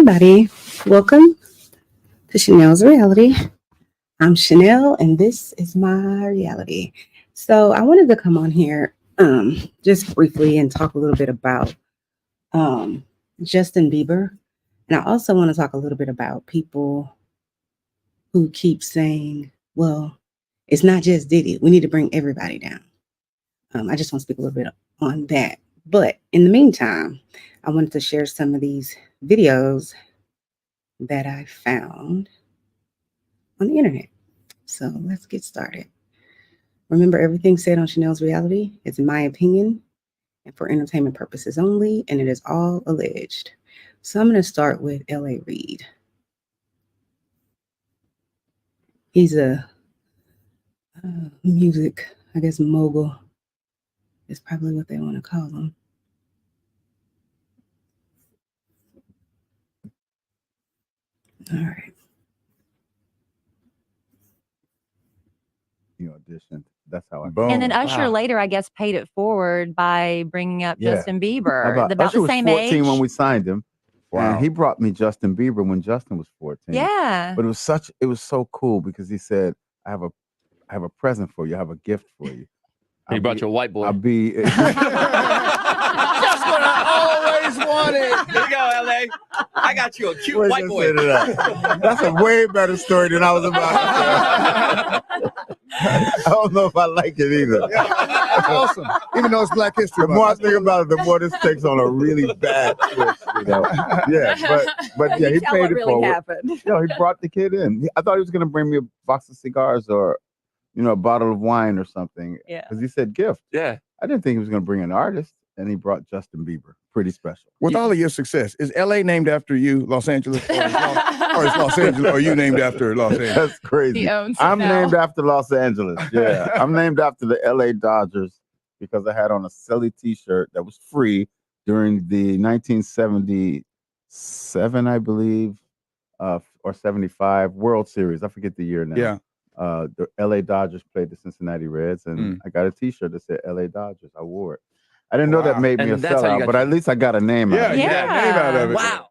everybody. Welcome to Chanel's Reality. I'm Chanel, and this is my reality. So, I wanted to come on here just briefly and talk a little bit about um, Justin Bieber. And I also want to talk a little bit about people who keep saying, well, it's not just Diddy. We need to bring everybody down. I just want to speak a little bit on that. But in the meantime, I wanted to share some of these videos that I found on the internet. So let's get started. Remember, everything said on Chanel's Reality is my opinion and for entertainment purposes only, and it is all alleged. So I'm going to start with L.A. Reid. He's a music, I guess, mogul is probably what they want to call him. All right. He auditioned. That's how I. And then Usher later, I guess, paid it forward by bringing up Justin Bieber. About Usher the was same 14 age. when we signed him. Wow. And he brought me Justin Bieber when Justin was 14. Yeah. But it was so cool because he said, I have a present for you. I have a gift for you. He brought your white boy. I'll be That's what I always wanted. Here you go, LA. I got you a cute white boy. That's a way better story than I was about to tell. I don't know if I like it either. That's awesome. Even though it's Black History The more I think about it, the more this takes on a really bad twist, you know. Yeah, but yeah, he paid it forward. Happened. Yo, he brought the kid in. I thought he was going to bring me a box of cigars or, a bottle of wine or something. Yeah. Because he said gift. Yeah. I didn't think he was going to bring an artist, and he brought Justin Bieber. Pretty special. With all of your success, is LA named after you, Los Angeles? Or is Los Angeles, or you named after Los Angeles? That's crazy. He owns it I'm now. named after Los Angeles. Yeah. I'm named after the LA Dodgers because I had on a silly t-shirt that was free during the 1977, I believe, or 75 World Series. I forget the year now. Yeah. The LA Dodgers played the Cincinnati Reds, and I got a t-shirt that said LA Dodgers. I wore it. I didn't know that made me a And that's how you sellout, got but at least I got a name out of it. You got a name out of it. Wow.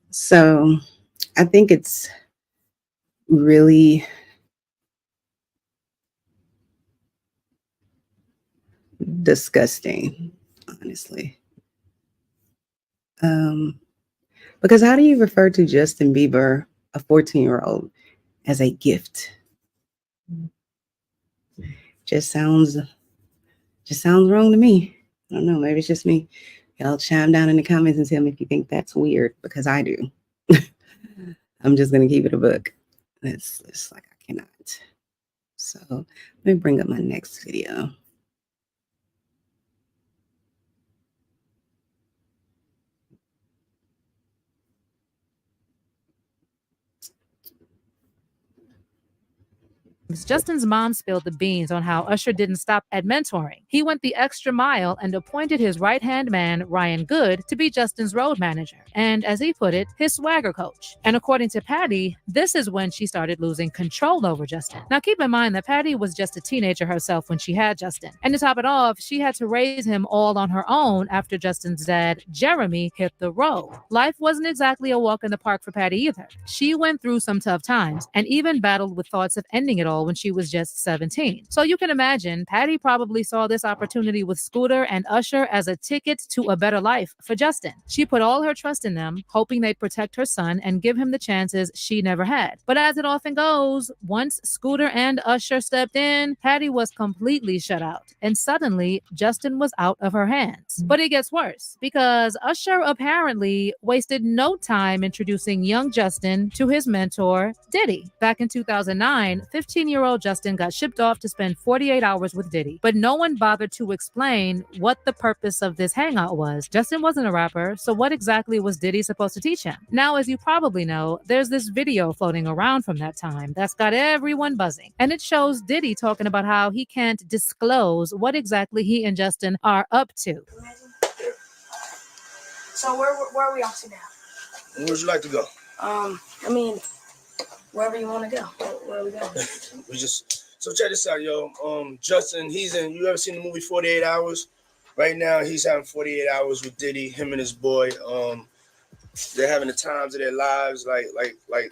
So I think it's really disgusting, honestly. Because how do you refer to Justin Bieber, a 14-year-old, as a gift? Just sounds wrong to me. I don't know. Maybe it's just me. Y'all chime down in the comments and tell me if you think that's weird, because I do. I'm just gonna keep it a book. It's like I cannot. So let me bring up my next video. Justin's mom spilled the beans on how Usher didn't stop at mentoring. He went the extra mile and appointed his right-hand man, Ryan Good, to be Justin's road manager. And as he put it, his swagger coach. And according to Patty, this is when she started losing control over Justin. Now keep in mind that Patty was just a teenager herself when she had Justin. And to top it off, she had to raise him all on her own after Justin's dad, Jeremy, hit the road. Life wasn't exactly a walk in the park for Patty either. She went through some tough times and even battled with thoughts of ending it all when she was just 17. So you can imagine, Patty probably saw this opportunity with Scooter and Usher as a ticket to a better life for Justin. She put all her trust in them, hoping they'd protect her son and give him the chances she never had. But as it often goes, once Scooter and Usher stepped in, Patty was completely shut out. And suddenly, Justin was out of her hands. But it gets worse, because Usher apparently wasted no time introducing young Justin to his mentor, Diddy. Back in 2009, 15-year-old Justin got shipped off to spend 48 hours with Diddy, but no one bothered to explain what the purpose of this hangout was. Justin wasn't a rapper, so what exactly was Diddy supposed to teach him? Now, as you probably know, there's this video floating around from that time that's got everyone buzzing, and it shows Diddy talking about how he can't disclose what exactly he and Justin are up to. So where are we off to now? Where would you like to go? Wherever you want to go. Where are we going? So check this out, yo. Justin, you ever seen the movie 48 Hours? Right now, he's having 48 hours with Diddy, him and his boy. they're having the times of their lives, like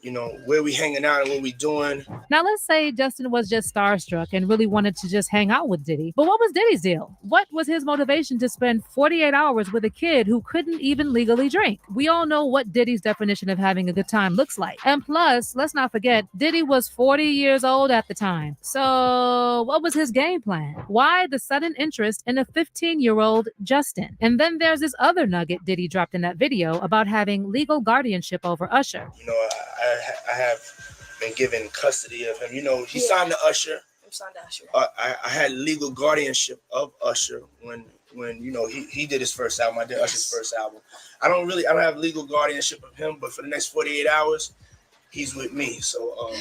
you know, where we hanging out and what we doing. Now, let's say Justin was just starstruck and really wanted to just hang out with Diddy. But what was Diddy's deal? What was his motivation to spend 48 hours with a kid who couldn't even legally drink? We all know what Diddy's definition of having a good time looks like. And plus, let's not forget, Diddy was 40 years old at the time. So what was his game plan? Why the sudden interest in a 15-year-old Justin? And then there's this other nugget Diddy dropped in that video about having legal guardianship over Usher. You know, I have been given custody of him. You know, he signed to Usher. I'm signed to Usher. I had legal guardianship of Usher when you know he did his first album. I did Usher's first album. I don't have legal guardianship of him, but for the next 48 hours, he's with me. So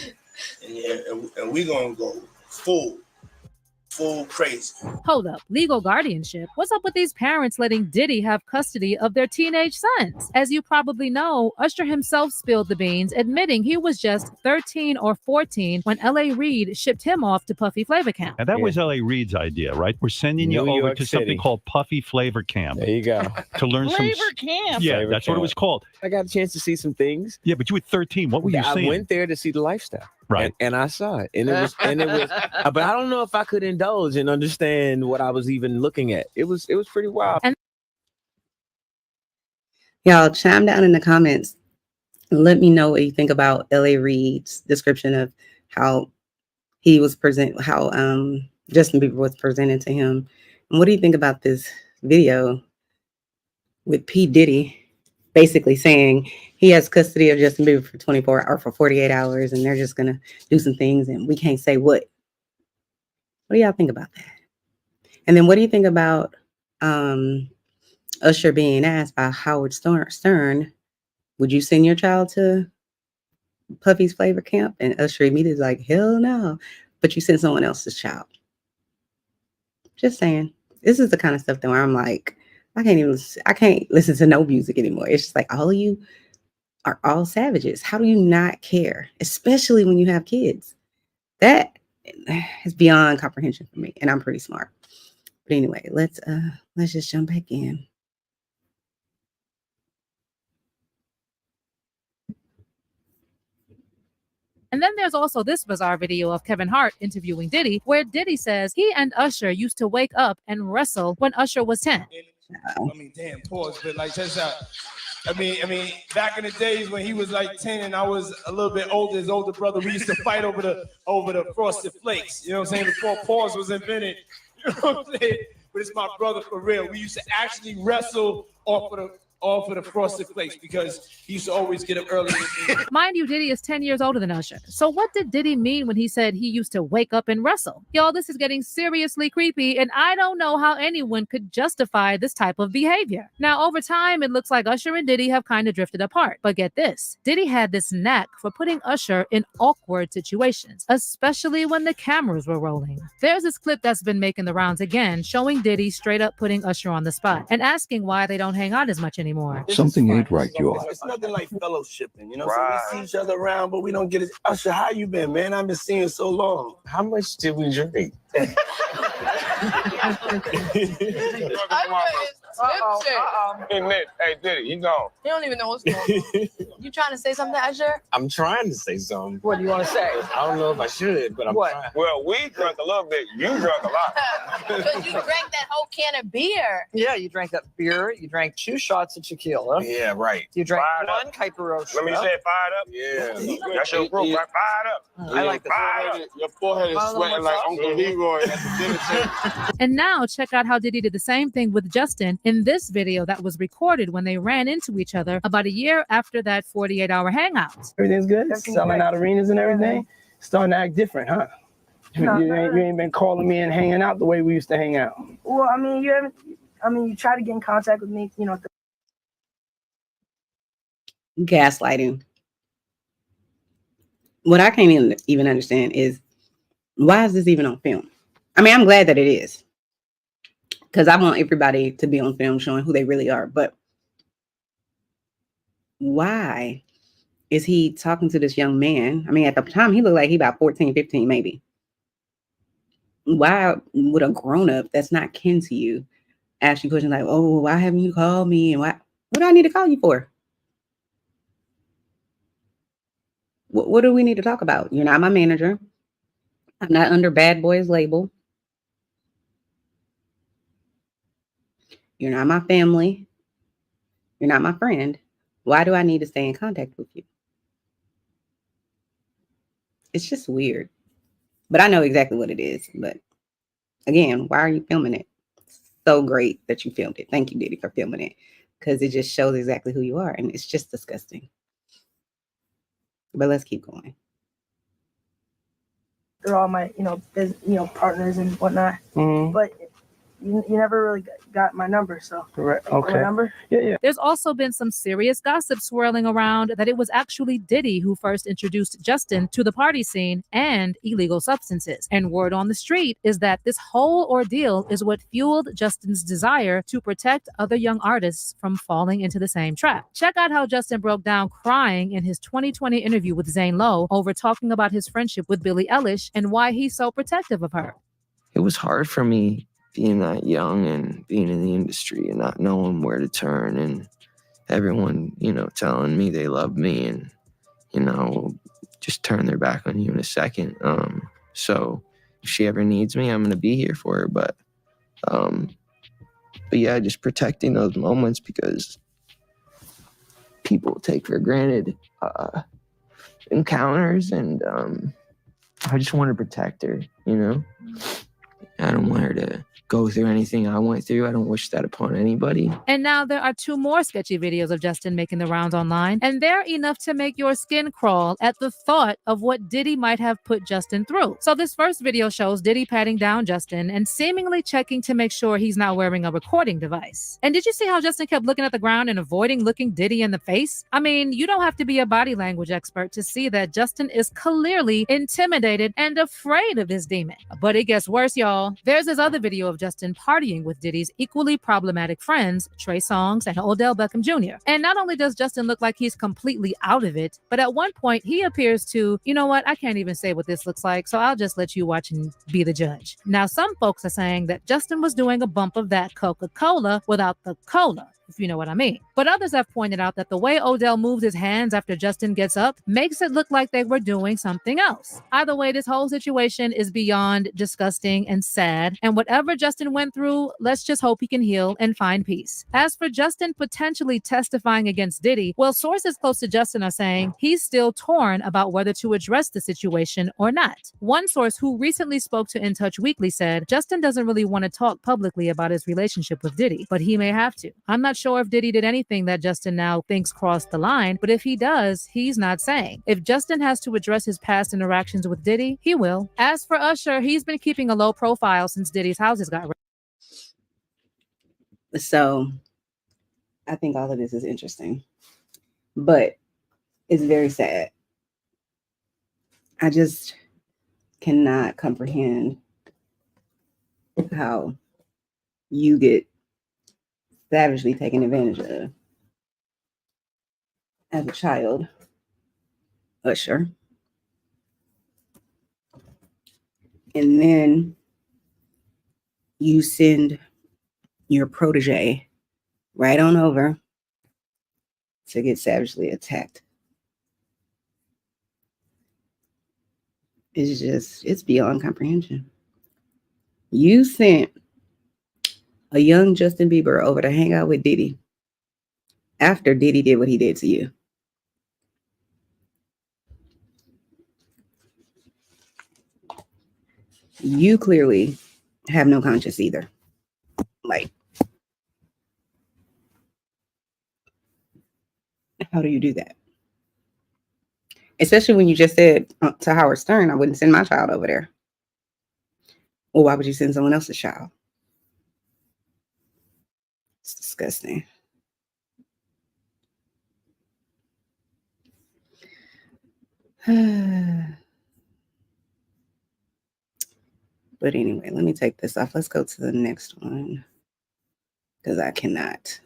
and we gonna go full crazy. Hold up, legal guardianship? What's up with these parents letting Diddy have custody of their teenage sons? As you probably know, Usher himself spilled the beans, admitting he was just 13 or 14 when L.A. Reid shipped him off to Puffy Flavor Camp. And that was L.A. Reid's idea, right? We're sending you over to something called Puffy Flavor Camp. There you go. To learn Flavor some... Camp. Yeah, Flavor that's camp. what it was called. I got a chance to see some things. Yeah, but you were 13. What were you seeing? I went there to see the lifestyle. Right. And I saw it. And it was but I don't know if I could indulge and understand what I was even looking at. It was pretty wild. And Y'all chime down in the comments. Let me know what you think about L.A. Reid's description of how he was how Justin Bieber was presented to him. And what do you think about this video with P. Diddy basically saying he has custody of Justin Bieber for 24 or for 48 hours, and they're just gonna do some things, and we can't say what. What do y'all think about that? And then what do you think about Usher being asked by Howard Stern, would you send your child to Puffy's Flavor Camp? And Usher immediately like, hell no. But you send someone else's child. Just saying. This is the kind of stuff that where I'm like, I can't listen to no music anymore. It's just like all of you are all savages. How do you not care? Especially when you have kids. That is beyond comprehension for me. And I'm pretty smart. But anyway, let's just jump back in. And then there's also this bizarre video of Kevin Hart interviewing Diddy, where Diddy says he and Usher used to wake up and wrestle when Usher was 10. I mean, damn, pause, but like, check this out. I mean, back in the days when he was like 10 and I was a little bit older, his older brother, we used to fight over the Frosted Flakes. You know what I'm saying? Before pause was invented. You know what I'm saying? But it's my brother for real. We used to actually wrestle off of the Frosted Flakes because he used to always get up early. Mind you, Diddy is 10 years older than Usher. So what did Diddy mean when he said he used to wake up and wrestle? Y'all, this is getting seriously creepy, and I don't know how anyone could justify this type of behavior. Now, over time, it looks like Usher and Diddy have kind of drifted apart. But get this, Diddy had this knack for putting Usher in awkward situations, especially when the cameras were rolling. There's this clip that's been making the rounds again, showing Diddy straight up putting Usher on the spot and asking why they don't hang out as much anymore. Something ain't right, y'all. It's nothing like fellowshipping, you know? Right. So we see each other around, but we don't get it. Usher, how you been, man? I've been seeing you so long. how much did we drink? Hey, Nick, hey, Diddy, he gone. You don't even know what's going on. You trying to say something, Usher? I'm trying to say something. What do you want to say? I don't know if I should, but I'm trying. Well, we drank a little bit. You drank a lot. Because you drank that whole can of beer. Yeah, you drank that beer. You drank 2 shots of tequila. Yeah, right. You drank Fired 1 Caipiro. Let me say it fired up. Yeah. That's your group, right? Fired up. I like the Fired up. Your forehead is sweating like Uncle Leroy at the dinner table. And now check out how Diddy did the same thing with Justin in this video that was recorded when they ran into each other about a year after that 48-hour hangout. Everything's good? Selling out arenas and everything? Starting to act different, huh? You ain't been calling me and hanging out the way we used to hang out. Well, you try to get in contact with me, Gaslighting. What I can't even understand is, why is this even on film? I mean, I'm glad that it is, because I want everybody to be on film showing who they really are. But why is he talking to this young man? I mean, at the time, he looked like he about 14, 15, maybe. Why would a grown-up that's not kin to you ask you questions like, oh, why haven't you called me? And what do I need to call you for? What do we need to talk about? You're not my manager. I'm not under Bad Boys label. You're not my family. You're not my friend. Why do I need to stay in contact with you? It's just weird. But I know exactly what it is. But again, why are you filming it? So great that you filmed it. Thank you, Diddy, for filming it. Because it just shows exactly who you are. And it's just disgusting. But let's keep going. They're all my, partners and whatnot. But you never really got my number, so. Right. My Okay. number? Yeah. There's also been some serious gossip swirling around that it was actually Diddy who first introduced Justin to the party scene and illegal substances. And word on the street is that this whole ordeal is what fueled Justin's desire to protect other young artists from falling into the same trap. Check out how Justin broke down crying in his 2020 interview with Zane Lowe over talking about his friendship with Billie Eilish and why he's so protective of her. It was hard for me being that young and being in the industry and not knowing where to turn, and everyone, telling me they love me and, just turn their back on you in a second. So if she ever needs me, I'm going to be here for her. But yeah, just protecting those moments because people take for granted encounters, and I just want to protect her, I don't want her to go through anything I went through. I don't wish that upon anybody. And now there are 2 more sketchy videos of Justin making the rounds online, and they're enough to make your skin crawl at the thought of what Diddy might have put Justin through. So this first video shows Diddy patting down Justin and seemingly checking to make sure he's not wearing a recording device. And did you see how Justin kept looking at the ground and avoiding looking Diddy in the face? I mean, you don't have to be a body language expert to see that Justin is clearly intimidated and afraid of this demon. But it gets worse, y'all. There's this other video of Justin partying with Diddy's equally problematic friends, Trey Songz and Odell Beckham Jr. And not only does Justin look like he's completely out of it, but at one point he appears to, you know what, I can't even say what this looks like, so I'll just let you watch and be the judge. Now, some folks are saying that Justin was doing a bump of that Coca-Cola without the cola, if you know what I mean. But others have pointed out that the way Odell moves his hands after Justin gets up makes it look like they were doing something else. Either way, this whole situation is beyond disgusting and sad, and whatever Justin went through, let's just hope he can heal and find peace. As for Justin potentially testifying against Diddy, well, sources close to Justin are saying he's still torn about whether to address the situation or not. One source who recently spoke to In Touch Weekly said Justin doesn't really want to talk publicly about his relationship with Diddy, but he may have to. I'm not sure if Diddy did anything that Justin now thinks crossed the line, but if he does, he's not saying. If Justin has to address his past interactions with Diddy, he will. As for Usher, he's been keeping a low profile since Diddy's houses got wrecked. So I think all of this is interesting, but it's very sad. I just cannot comprehend how you get savagely taken advantage of as a child, Usher. And then you send your protege right on over to get savagely attacked. It's beyond comprehension. You sent a young Justin Bieber over to hang out with Diddy after Diddy did what he did to you. You clearly have no conscience either. Like, how do you do that? Especially when you just said to Howard Stern, I wouldn't send my child over there. Well, why would you send someone else's child? It's disgusting. But anyway, let me take this off. Let's go to the next one because I cannot.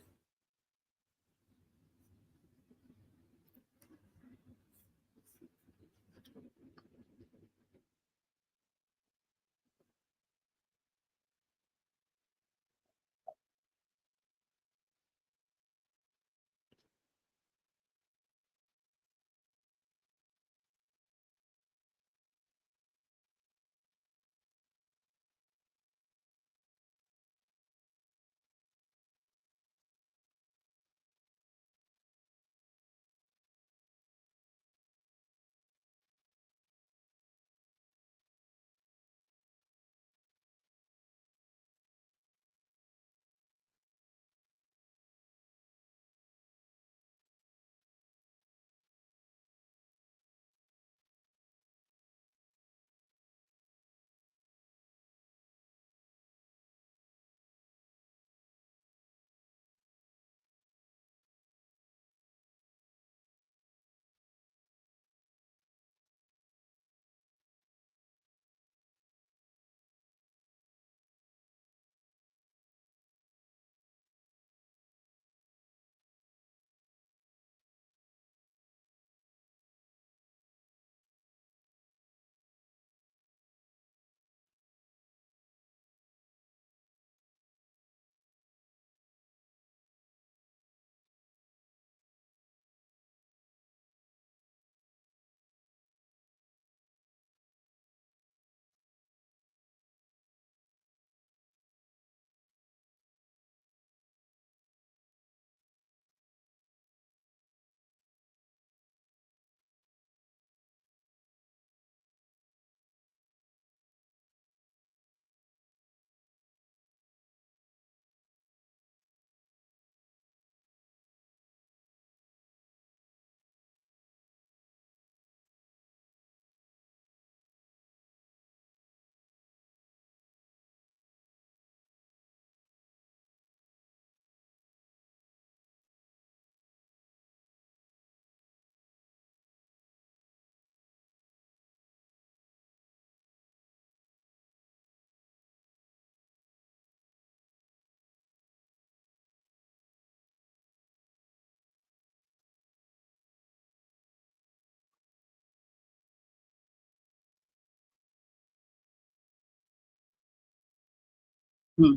Hmm.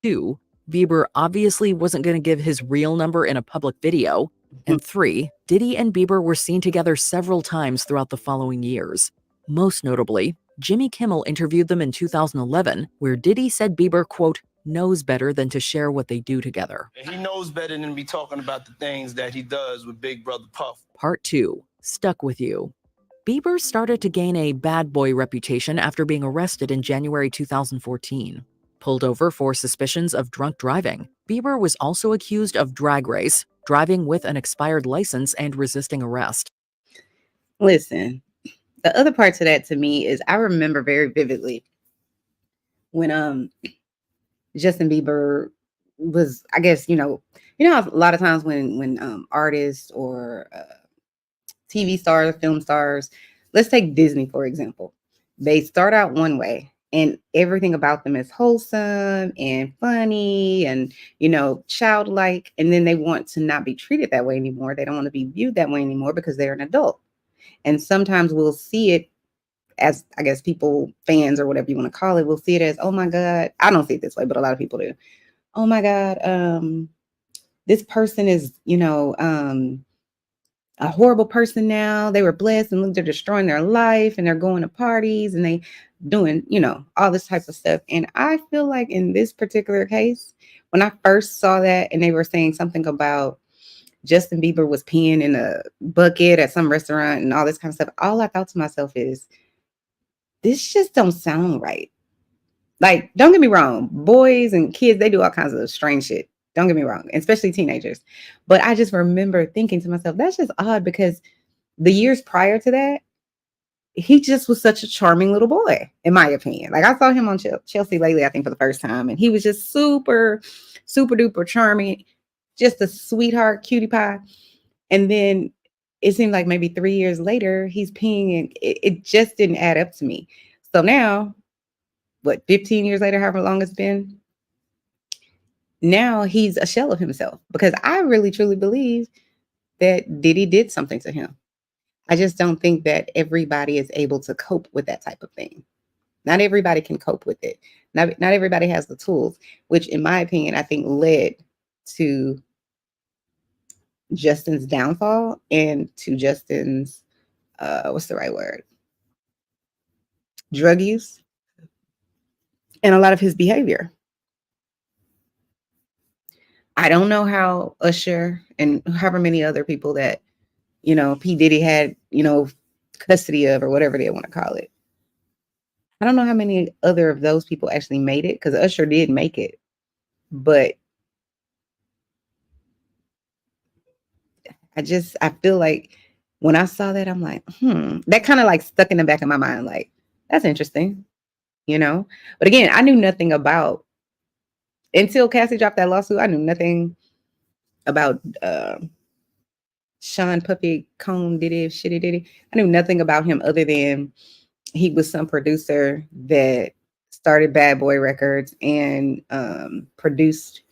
Two, Bieber obviously wasn't going to give his real number in a public video. And three, Diddy and Bieber were seen together several times throughout the following years. Most notably, Jimmy Kimmel interviewed them in 2011, where Diddy said Bieber, quote, knows better than to share what they do together. He knows better than to be talking about the things that he does with Big Brother Puff. Part 2, Stuck With You. Bieber started to gain a bad boy reputation after being arrested in January 2014. Pulled over for suspicions of drunk driving, Bieber was also accused of drag race, driving with an expired license, and resisting arrest. Listen, the other part to that to me is I remember very vividly when Justin Bieber was, I guess, how a lot of times when artists or TV stars, film stars, let's take Disney for example. They start out one way and everything about them is wholesome and funny and childlike, and then they want to not be treated that way anymore. They don't want to be viewed that way anymore because they're an adult. And sometimes we'll see it as, I guess, people, fans or whatever you want to call it, will see it as, oh my God, I don't see it this way, but a lot of people do. Oh my God, this person is, a horrible person now. They were blessed and look, they're destroying their life and they're going to parties and they doing, all this type of stuff. And I feel like in this particular case, when I first saw that and they were saying something about Justin Bieber was peeing in a bucket at some restaurant and all this kind of stuff, all I thought to myself is, this just don't sound right. Like, don't get me wrong, boys and kids, they do all kinds of strange shit. Don't get me wrong, especially teenagers. But I just remember thinking to myself, that's just odd because the years prior to that, he just was such a charming little boy, in my opinion. Like, I saw him on Chelsea Lately, I think, for the first time, and he was just super, super duper charming, just a sweetheart, cutie pie. And then it seemed like maybe 3 years later, he's peeing, and it just didn't add up to me. So now, 15 years later, however long it's been, now he's a shell of himself because I really truly believe that Diddy did something to him. I just don't think that everybody is able to cope with that type of thing. Not everybody can cope with it. Not everybody has the tools, which in my opinion, I think led to Justin's downfall and to Justin's, what's the right word? Drug use and a lot of his behavior. I don't know how Usher and however many other people that, P. Diddy had, custody of or whatever they want to call it. I don't know how many other of those people actually made it because Usher did make it. But I feel like when I saw that, I'm like, that kind of like stuck in the back of my mind. Like, that's interesting, But again, I knew nothing about, until Cassie dropped that lawsuit, I knew nothing about Sean Puffy Cone Diddy, Shitty Diddy. I knew nothing about him other than he was some producer that started Bad Boy Records and produced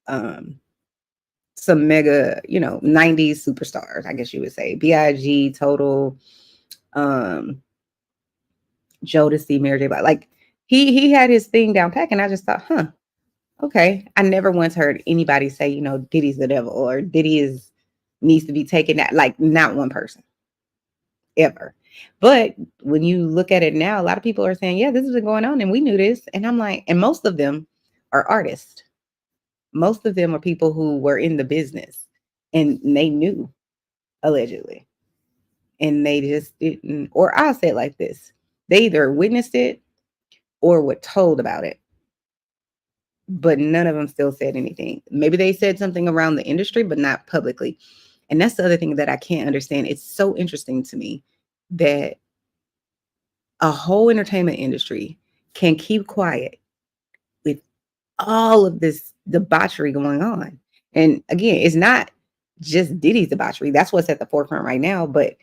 some mega, 90s superstars, I guess you would say. B.I.G., Total, Jodeci, Mary J. Blige. Like, he had his thing down pat, and I just thought, okay. I never once heard anybody say, Diddy's the devil or Diddy needs to be taken out. Like, not one person ever. But when you look at it now, a lot of people are saying, yeah, this has been going on and we knew this. And I'm like, and most of them are artists. Most of them are people who were in the business and they knew, allegedly. And they just didn't, or I'll say it like this. They either witnessed it or were told about it. But none of them still said anything. Maybe they said something around the industry, but not publicly. And that's the other thing that I can't understand. It's so interesting to me that a whole entertainment industry can keep quiet with all of this debauchery going on. And again, it's not just Diddy's debauchery. That's what's at the forefront right now. But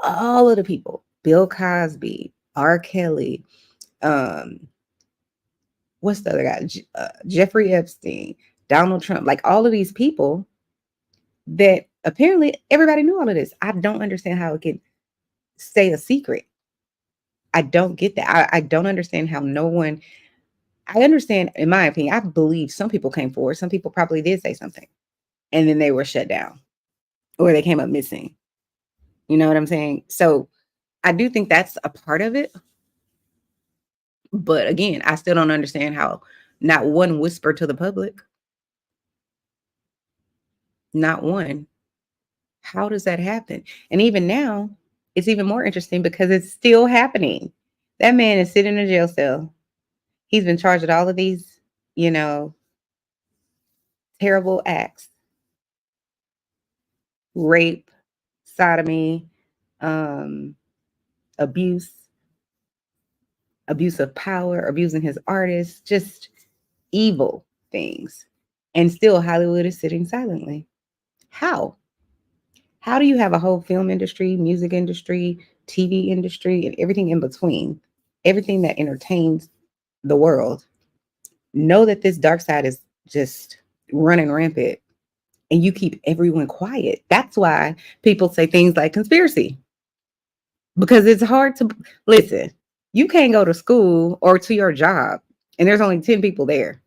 All of the people, Bill Cosby, R. Kelly, what's the other guy? Jeffrey Epstein, Donald Trump, like all of these people that apparently everybody knew all of this. I don't understand how it can stay a secret. I don't get that. I don't understand how no one, I understand, in my opinion, I believe some people came forward. Some people probably did say something and then they were shut down or they came up missing. You know what I'm saying? So I do think that's a part of it. But again, I still don't understand how not one whisper to the public. Not one. How does that happen? And even now, it's even more interesting because it's still happening. That man is sitting in a jail cell. He's been charged with all of these, you know, terrible acts. Rape, sodomy, abuse, abuse of power, abusing his artists, just evil things. And still Hollywood is sitting silently. How? How do you have a whole film industry, music industry, TV industry, and everything in between, everything that entertains the world, know that this dark side is just running rampant and you keep everyone quiet? That's why people say things like conspiracy, because it's hard to listen. You can't go to school or to your job and there's only 10 people there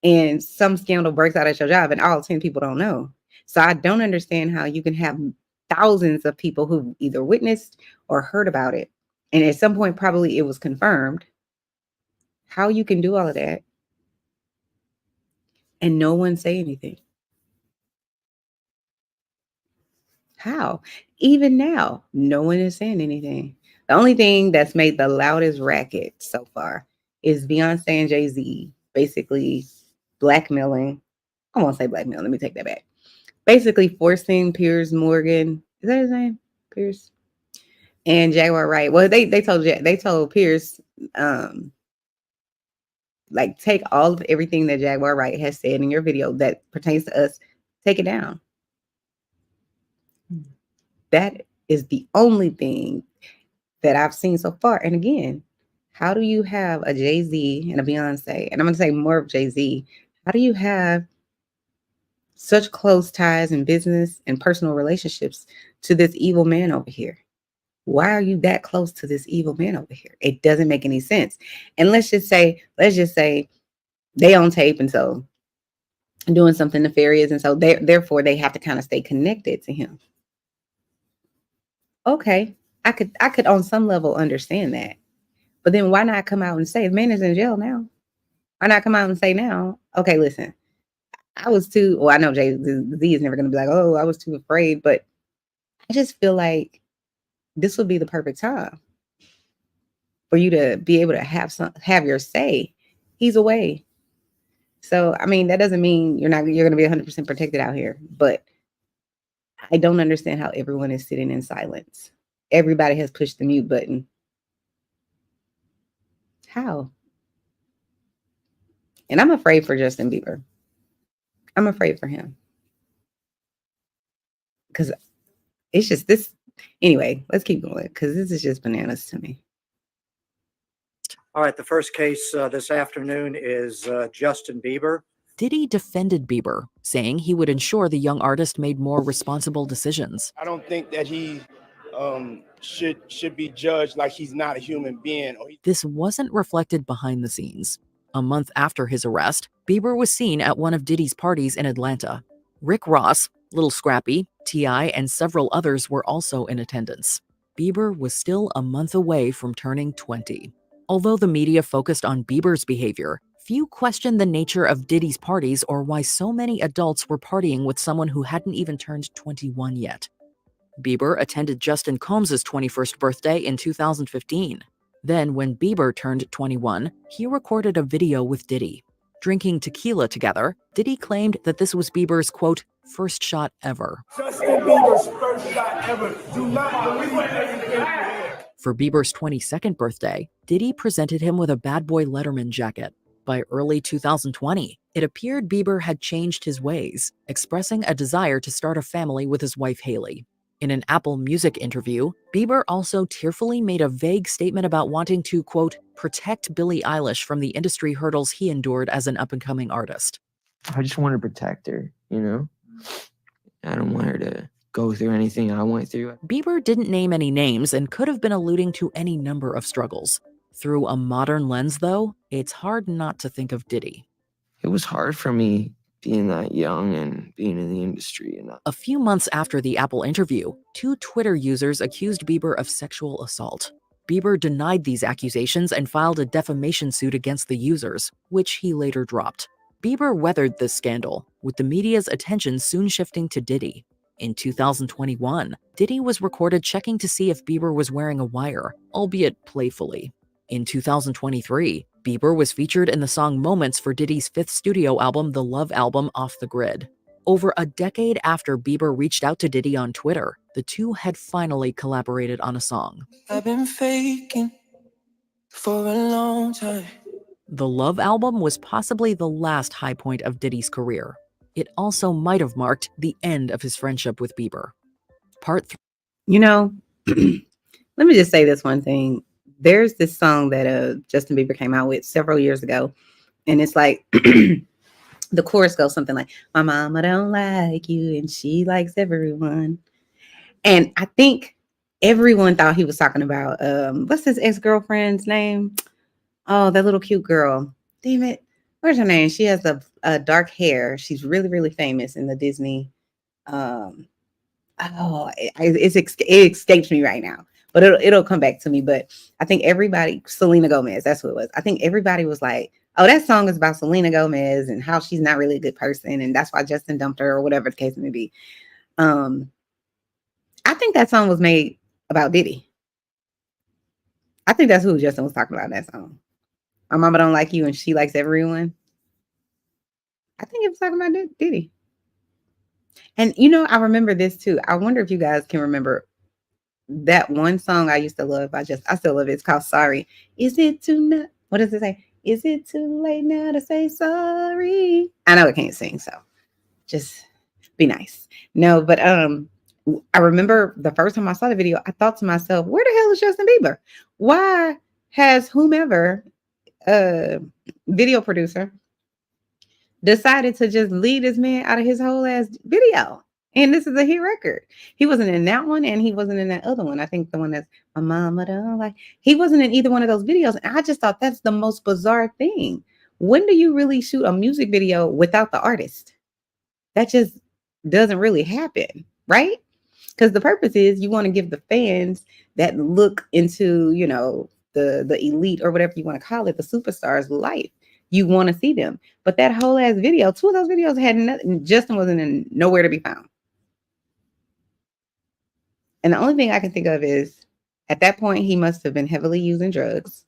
and some scandal breaks out at your job and all 10 people don't know. So I don't understand how you can have thousands of people who either witnessed or heard about it. And at some point, probably it was confirmed. How you can do all of that and no one say anything. How? Even now, no one is saying anything. The only thing that's made the loudest racket so far is Beyonce and Jay-Z basically blackmailing. I won't say blackmail. Let me take that back. Basically forcing Piers Morgan, is that his name? Piers? And Jaguar Wright. Well, they told Piers, like, take all of everything that Jaguar Wright has said in your video that pertains to us, take it down. That is the only thing that I've seen so far. And again, how do you have a Jay-Z and a Beyonce, and I'm going to say more of Jay-Z, how do you have such close ties in business and personal relationships to this evil man over here? Why are you that close to this evil man over here? It doesn't make any sense. And let's just say they on tape and so doing something nefarious, and so therefore they have to kind of stay connected to him. Okay, I could on some level understand that. But then why not come out and say, the man is in jail now? Why not come out and say now, okay, listen, I was too, well, I know Jay-Z is never going to be like, oh, I was too afraid, but I just feel like this would be the perfect time for you to be able to have your say. He's away. So, I mean, that doesn't mean you're going to be 100% protected out here, but I don't understand how everyone is sitting in silence. Everybody has pushed the mute button. How? And I'm afraid for Justin Bieber. I'm afraid for him. Because it's just this. Anyway, let's keep going because this is just bananas to me. All right, the first case this afternoon is Justin Bieber. Diddy defended Bieber, saying he would ensure the young artist made more responsible decisions. I don't think that he should be judged like he's not a human being. This wasn't reflected behind the scenes. A month after his arrest, Bieber was seen at one of Diddy's parties in Atlanta. Rick Ross, Lil Scrappy, T.I., and several others were also in attendance. Bieber was still a month away from turning 20. Although the media focused on Bieber's behavior, few questioned the nature of Diddy's parties or why so many adults were partying with someone who hadn't even turned 21 yet. Bieber attended Justin Combs' 21st birthday in 2015. Then, when Bieber turned 21, he recorded a video with Diddy. Drinking tequila together, Diddy claimed that this was Bieber's, quote, first shot ever. Justin Bieber's first shot ever. Do not believe everything. For Bieber's 22nd birthday, Diddy presented him with a Bad Boy Letterman jacket. By early 2020, it appeared Bieber had changed his ways, expressing a desire to start a family with his wife Hailey. In an Apple Music interview, Bieber also tearfully made a vague statement about wanting to, quote, protect Billie Eilish from the industry hurdles he endured as an up-and-coming artist. I just want to protect her, you know? I don't want her to go through anything I went through. Bieber didn't name any names and could have been alluding to any number of struggles. Through a modern lens, though, it's hard not to think of Diddy. It was hard for me being that young and being in the industry. And A few months after the Apple interview, 2 Twitter users accused Bieber of sexual assault. Bieber denied these accusations and filed a defamation suit against the users, which he later dropped. Bieber weathered this scandal, with the media's attention soon shifting to Diddy. In 2021, Diddy was recorded checking to see if Bieber was wearing a wire, albeit playfully. In 2023, Bieber was featured in the song Moments for Diddy's 5th studio album, The Love Album, Off the Grid. Over a decade after Bieber reached out to Diddy on Twitter, the two had finally collaborated on a song. I've been faking for a long time. The Love Album was possibly the last high point of Diddy's career. It also might have marked the end of his friendship with Bieber. Part 3. You know, let me just say this one thing. There's this song that Justin Bieber came out with several years ago, and it's like the chorus goes something like, "My mama don't like you and she likes everyone." And I think everyone thought he was talking about what's his ex-girlfriend's name? Oh, that little cute girl. Damn it. Where's her name? She has a dark hair. She's really, really famous in the Disney. It escapes me right now, but it'll come back to me. But I think everybody, Selena Gomez, that's what it was. I think everybody was like, oh, that song is about Selena Gomez and how she's not really a good person. And that's why Justin dumped her, or whatever the case may be. I think that song was made about Diddy. I think that's who Justin was talking about in that song. My mama don't like you and she likes everyone. I think it was talking about Diddy. And, you know, I remember this too. I wonder if you guys can remember that one song I used to love. I still love it. It's called Sorry. Is it too what does it say? Is it too late now to say sorry? I know I can't sing, so just be nice. No, but I remember the first time I saw the video, I thought to myself, where the hell is Justin Bieber? Why has whomever video producer decided to just leave this man out of his whole ass video? And this is a hit record. He wasn't in that one, and he wasn't in that other one. I think the one that's My Mama Don't Like. He wasn't in either one of those videos. And I just thought that's the most bizarre thing. When do you really shoot a music video without the artist? That just doesn't really happen, right? Because the purpose is you want to give the fans that look into, you know, the elite, or whatever you want to call it, the superstars' life. You want to see them. But that whole ass video, 2 of those videos had nothing. Justin wasn't nowhere to be found. And the only thing I can think of is at that point, he must have been heavily using drugs.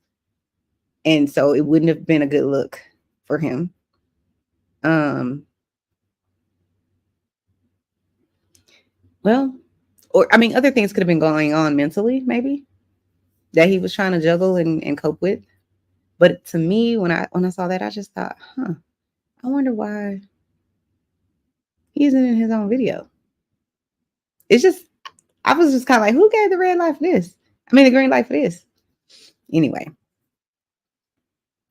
And so it wouldn't have been a good look for him. Well, or I mean, other things could have been going on mentally, maybe, that he was trying to juggle and cope with. But to me, when I saw that, I just thought, I wonder why he isn't in his own video. It's just, I was just kind of like, who gave the red light for this? I mean, the green light for this. Anyway,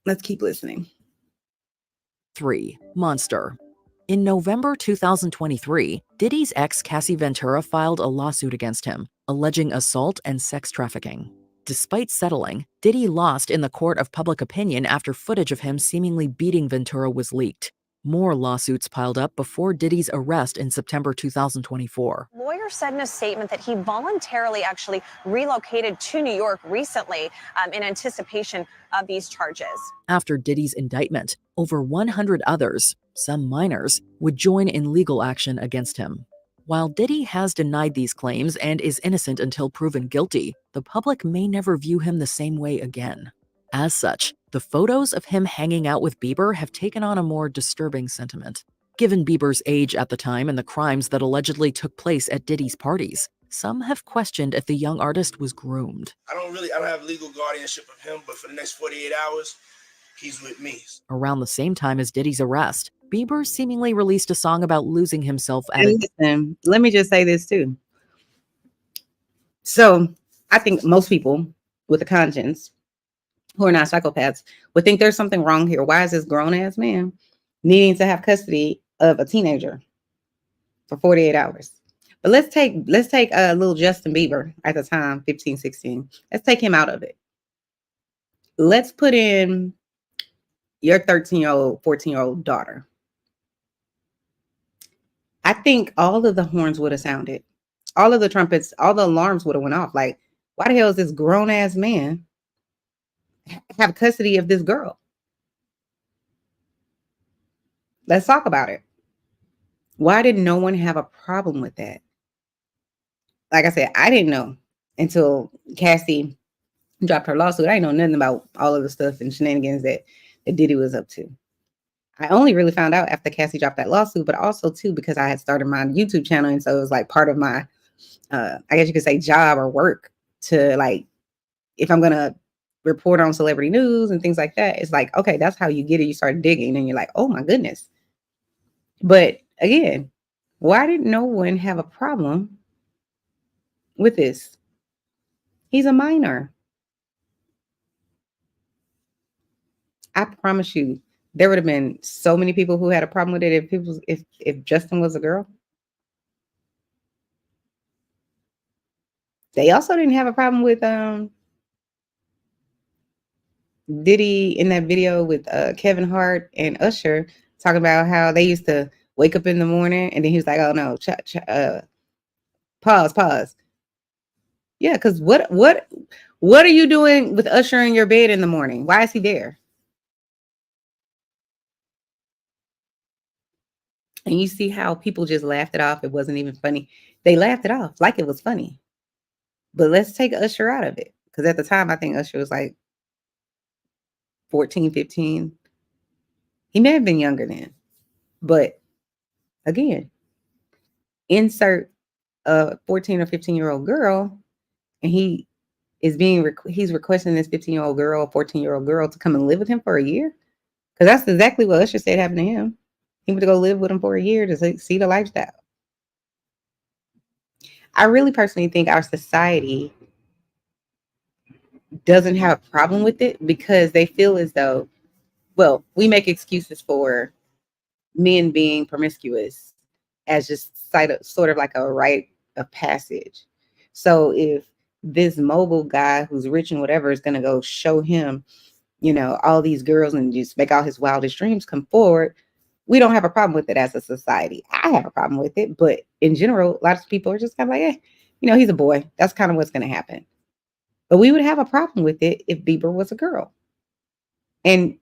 let's keep listening. 3. Monster. In November 2023, Diddy's ex Cassie Ventura filed a lawsuit against him, alleging assault and sex trafficking. Despite settling, Diddy lost in the court of public opinion after footage of him seemingly beating Ventura was leaked. More lawsuits piled up before Diddy's arrest in September 2024. Lawyer said in a statement that he voluntarily actually relocated to New York recently in anticipation of these charges. After Diddy's indictment, over 100 others, some minors, would join in legal action against him. While Diddy has denied these claims and is innocent until proven guilty, the public may never view him the same way again. As such, the photos of him hanging out with Bieber have taken on a more disturbing sentiment. Given Bieber's age at the time and the crimes that allegedly took place at Diddy's parties, some have questioned if the young artist was groomed. I don't have legal guardianship of him, but for the next 48 hours, he's with me. Around the same time as Diddy's arrest, Bieber seemingly released a song about losing himself at Listen, let me just say this too. So I think most people with a conscience who are not psychopaths would think there's something wrong here. Why is this grown ass man needing to have custody of a teenager for 48 hours? But let's take little Justin Bieber at the time, 15, 16. Let's take him out of it. Let's put in your 13-year-old, 14-year-old daughter. I think all of the horns would have sounded. All of the trumpets, all the alarms would have went off. Like, why the hell is this grown ass man have custody of this girl? Let's talk about it. Why did no one have a problem with that? Like I said, I didn't know until Cassie dropped her lawsuit. I didn't know nothing about all of the stuff and shenanigans that Diddy was up to. I only really found out after Cassie dropped that lawsuit, but also too because I had started my YouTube channel, and so it was like part of my, I guess you could say, job or work to, like, if I'm gonna report on celebrity news and things like that, it's like, okay, that's how you get it. You start digging, and you're like, oh my goodness. But again, why did no one have a problem with this? He's a minor. I promise you, there would have been so many people who had a problem with it if Justin was a girl. They also didn't have a problem with Diddy in that video with Kevin Hart and Usher talking about how they used to wake up in the morning, and then he was like, "Oh no, pause." Yeah, because what are you doing with Usher in your bed in the morning? Why is he there? And you see how people just laughed it off. It wasn't even funny. They laughed it off like it was funny. But let's take Usher out of it. Because at the time, I think Usher was like 14, 15. He may have been younger then. But again, insert a 14 or 15-year-old girl, and he's requesting this 15-year-old girl, 14-year-old girl to come and live with him for a year. Because that's exactly what Usher said happened to him. He went to go live with him for a year to see the lifestyle. I really personally think our society doesn't have a problem with it because they feel as though, well, we make excuses for men being promiscuous as just sort of like a rite of passage. So if this mobile guy who's rich and whatever is going to go show him, all these girls and just make all his wildest dreams come forward, we don't have a problem with it as a society. I have a problem with it, but in general, a lot of people are just kind of like, he's a boy. That's kind of what's going to happen. But we would have a problem with it if Bieber was a girl. And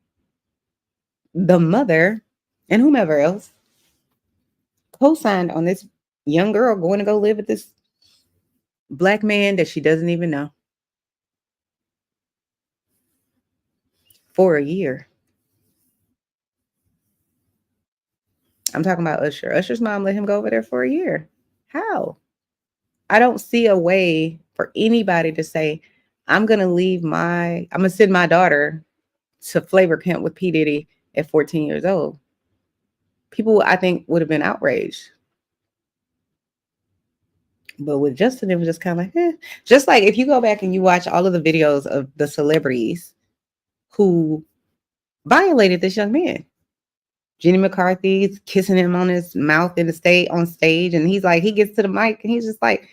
the mother and whomever else co-signed on this young girl going to go live with this black man that she doesn't even know for a year. I'm talking about Usher. Usher's mom let him go over there for a year. How? I don't see a way for anybody to say, I'm going to send my daughter to flavor camp with P. Diddy at 14 years old. People, I think, would have been outraged. But with Justin, it was just kind of like, Just like if you go back and you watch all of the videos of the celebrities who violated this young man. Jenny McCarthy's kissing him on his mouth on stage. And he's like, he gets to the mic and he's just like,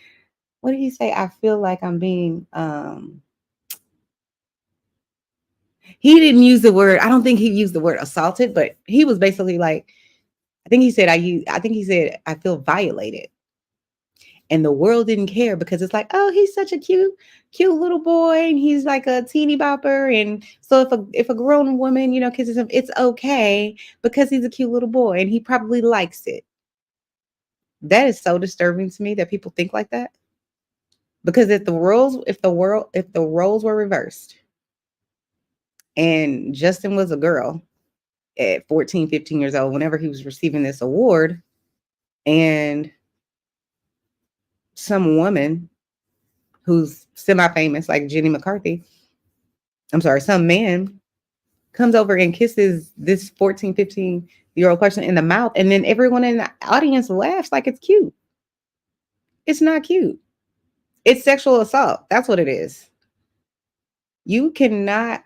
what did he say? I feel like I'm being, he didn't use the word, I don't think he used the word assaulted, but he was basically like, I think he said, I feel violated. And the world didn't care because it's like, oh, he's such a cute little boy. And he's like a teeny bopper. And so if a grown woman, kisses him, it's okay because he's a cute little boy and he probably likes it. That is so disturbing to me that people think like that. Because if the roles were reversed and Justin was a girl at 14, 15 years old, whenever he was receiving this award, and some woman who's semi-famous like Jenny McCarthy, some man comes over and kisses this 14, 15-year-old person in the mouth, and then everyone in the audience laughs like it's cute. It's not cute. It's sexual assault. That's what it is. You cannot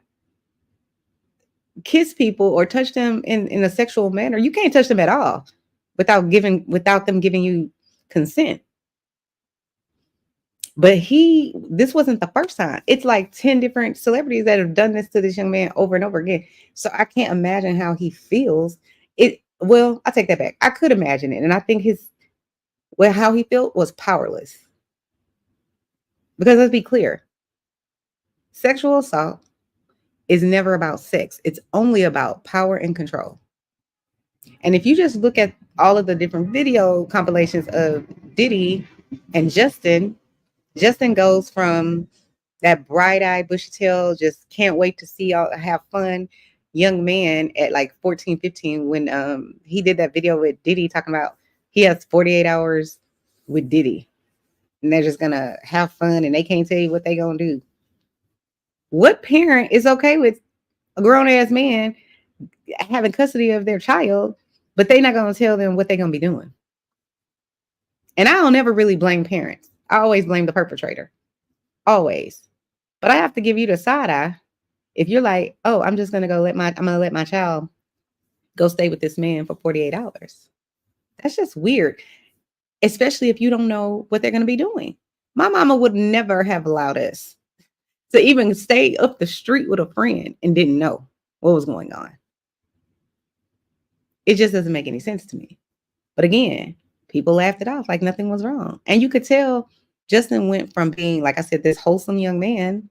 kiss people or touch them in a sexual manner. You can't touch them at all without them giving you consent. But this wasn't the first time. It's like 10 different celebrities that have done this to this young man over and over again. So I can't imagine how he feels. Well, I take that back. I could imagine it. And I think how he felt was powerless. Because let's be clear, sexual assault is never about sex. It's only about power and control. And if you just look at all of the different video compilations of Diddy and Justin goes from that bright-eyed, bushy-tailed, just can't wait to see y'all have fun young man at like 14, 15 when he did that video with Diddy talking about he has 48 hours with Diddy and they're just gonna have fun and they can't tell you what they're gonna do. What parent is okay with a grown-ass man having custody of their child, but they're not gonna tell them what they're gonna be doing? And I don't ever really blame parents. I always blame the perpetrator. Always. But I have to give you the side eye. If you're like, oh, I'm gonna let my child go stay with this man for 48 hours. That's just weird. Especially if you don't know what they're gonna be doing. My mama would never have allowed us to even stay up the street with a friend and didn't know what was going on. It just doesn't make any sense to me. But again, people laughed it off like nothing was wrong. And you could tell Justin went from being, like I said, this wholesome young man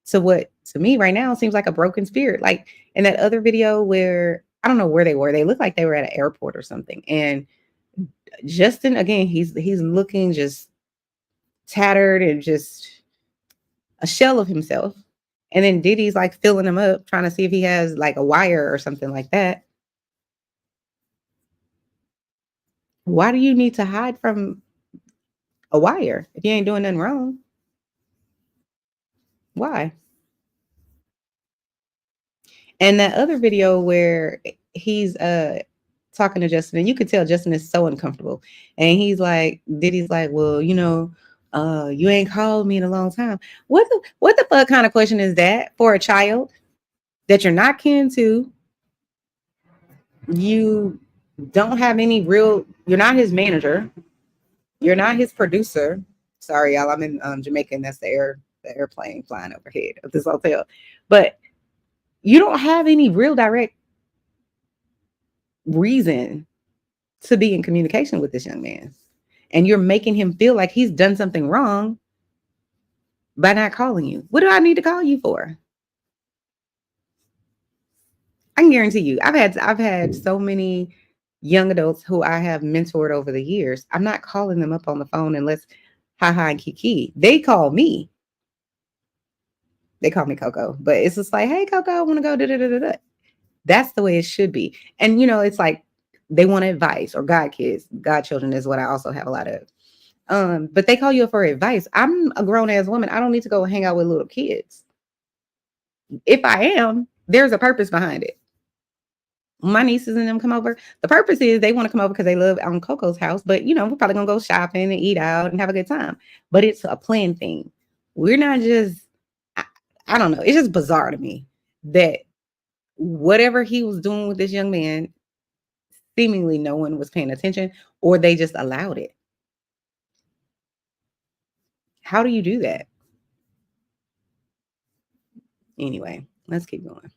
to what to me right now seems like a broken spirit. Like in that other video where I don't know where they were. They looked like they were at an airport or something. And Justin, again, he's looking just tattered and just a shell of himself. And then Diddy's like filling him up, trying to see if he has like a wire or something like that. Why do you need to hide from a wire if you ain't doing nothing wrong? Why? And that other video where he's talking to Justin, and you could tell Justin is so uncomfortable. And he's like, Diddy's like, well, you ain't called me in a long time. What the fuck kind of question is that for a child that you're not kin to? You don't have any you're not his manager. You're not his producer. Sorry, y'all. I'm in Jamaica, and that's the airplane flying overhead of this hotel. But you don't have any real direct reason to be in communication with this young man. And you're making him feel like he's done something wrong by not calling you. What do I need to call you for? I can guarantee you, I've had so many young adults who I have mentored over the years. I'm not calling them up on the phone unless ha and kiki. They call me. They call me Coco, but it's just like, hey, Coco, I want to go. Da-da-da-da-da. That's the way it should be. And, it's like they want advice, or godchildren is what I also have a lot of. But they call you for advice. I'm a grown ass woman. I don't need to go hang out with little kids. If I am, there's a purpose behind it. My nieces and them come over. The purpose is they want to come over because they live on Coco's house. But, we're probably going to go shopping and eat out and have a good time. But it's a planned thing. We're not just, I don't know. It's just bizarre to me that whatever he was doing with this young man, seemingly no one was paying attention, or they just allowed it. How do you do that? Anyway, let's keep going.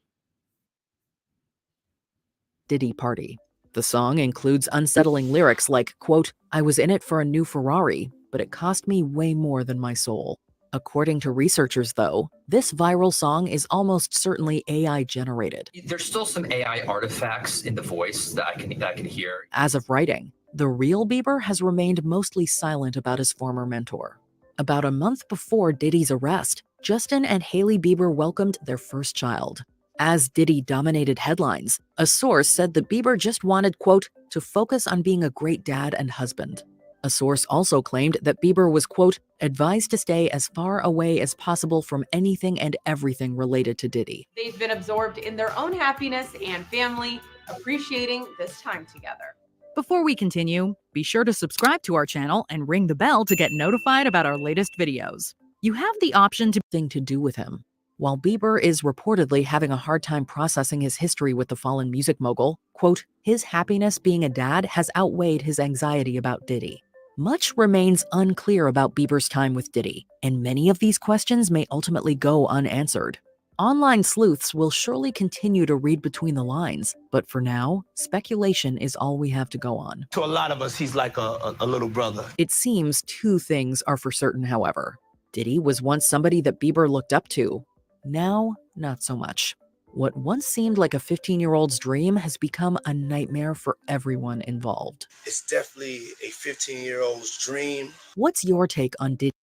Diddy Party. The song includes unsettling lyrics like, quote, I was in it for a new Ferrari, but it cost me way more than my soul. According to researchers, though, this viral song is almost certainly AI generated. There's still some AI artifacts in the voice that I can hear. As of writing, the real Bieber has remained mostly silent about his former mentor. About a month before Diddy's arrest, Justin and Hailey Bieber welcomed their first child. As Diddy dominated headlines, a source said that Bieber just wanted, quote, to focus on being a great dad and husband. A source also claimed that Bieber was, quote, advised to stay as far away as possible from anything and everything related to Diddy. They've been absorbed in their own happiness and family, appreciating this time together. Before we continue, be Be sure to subscribe to our channel and ring the bell to get notified about our latest videos. You have the option to do with him. While Bieber is reportedly having a hard time processing his history with the fallen music mogul, quote, his happiness being a dad has outweighed his anxiety about Diddy. Much remains unclear about Bieber's time with Diddy, and many of these questions may ultimately go unanswered. Online sleuths will surely continue to read between the lines, but for now, speculation is all we have to go on. To a lot of us, he's like a little brother. It seems two things are for certain, however. Diddy was once somebody that Bieber looked up to. Now, not so much. What once seemed like a 15-year-old's dream has become a nightmare for everyone involved. It's definitely a 15-year-old's dream. What's your take on Diddy?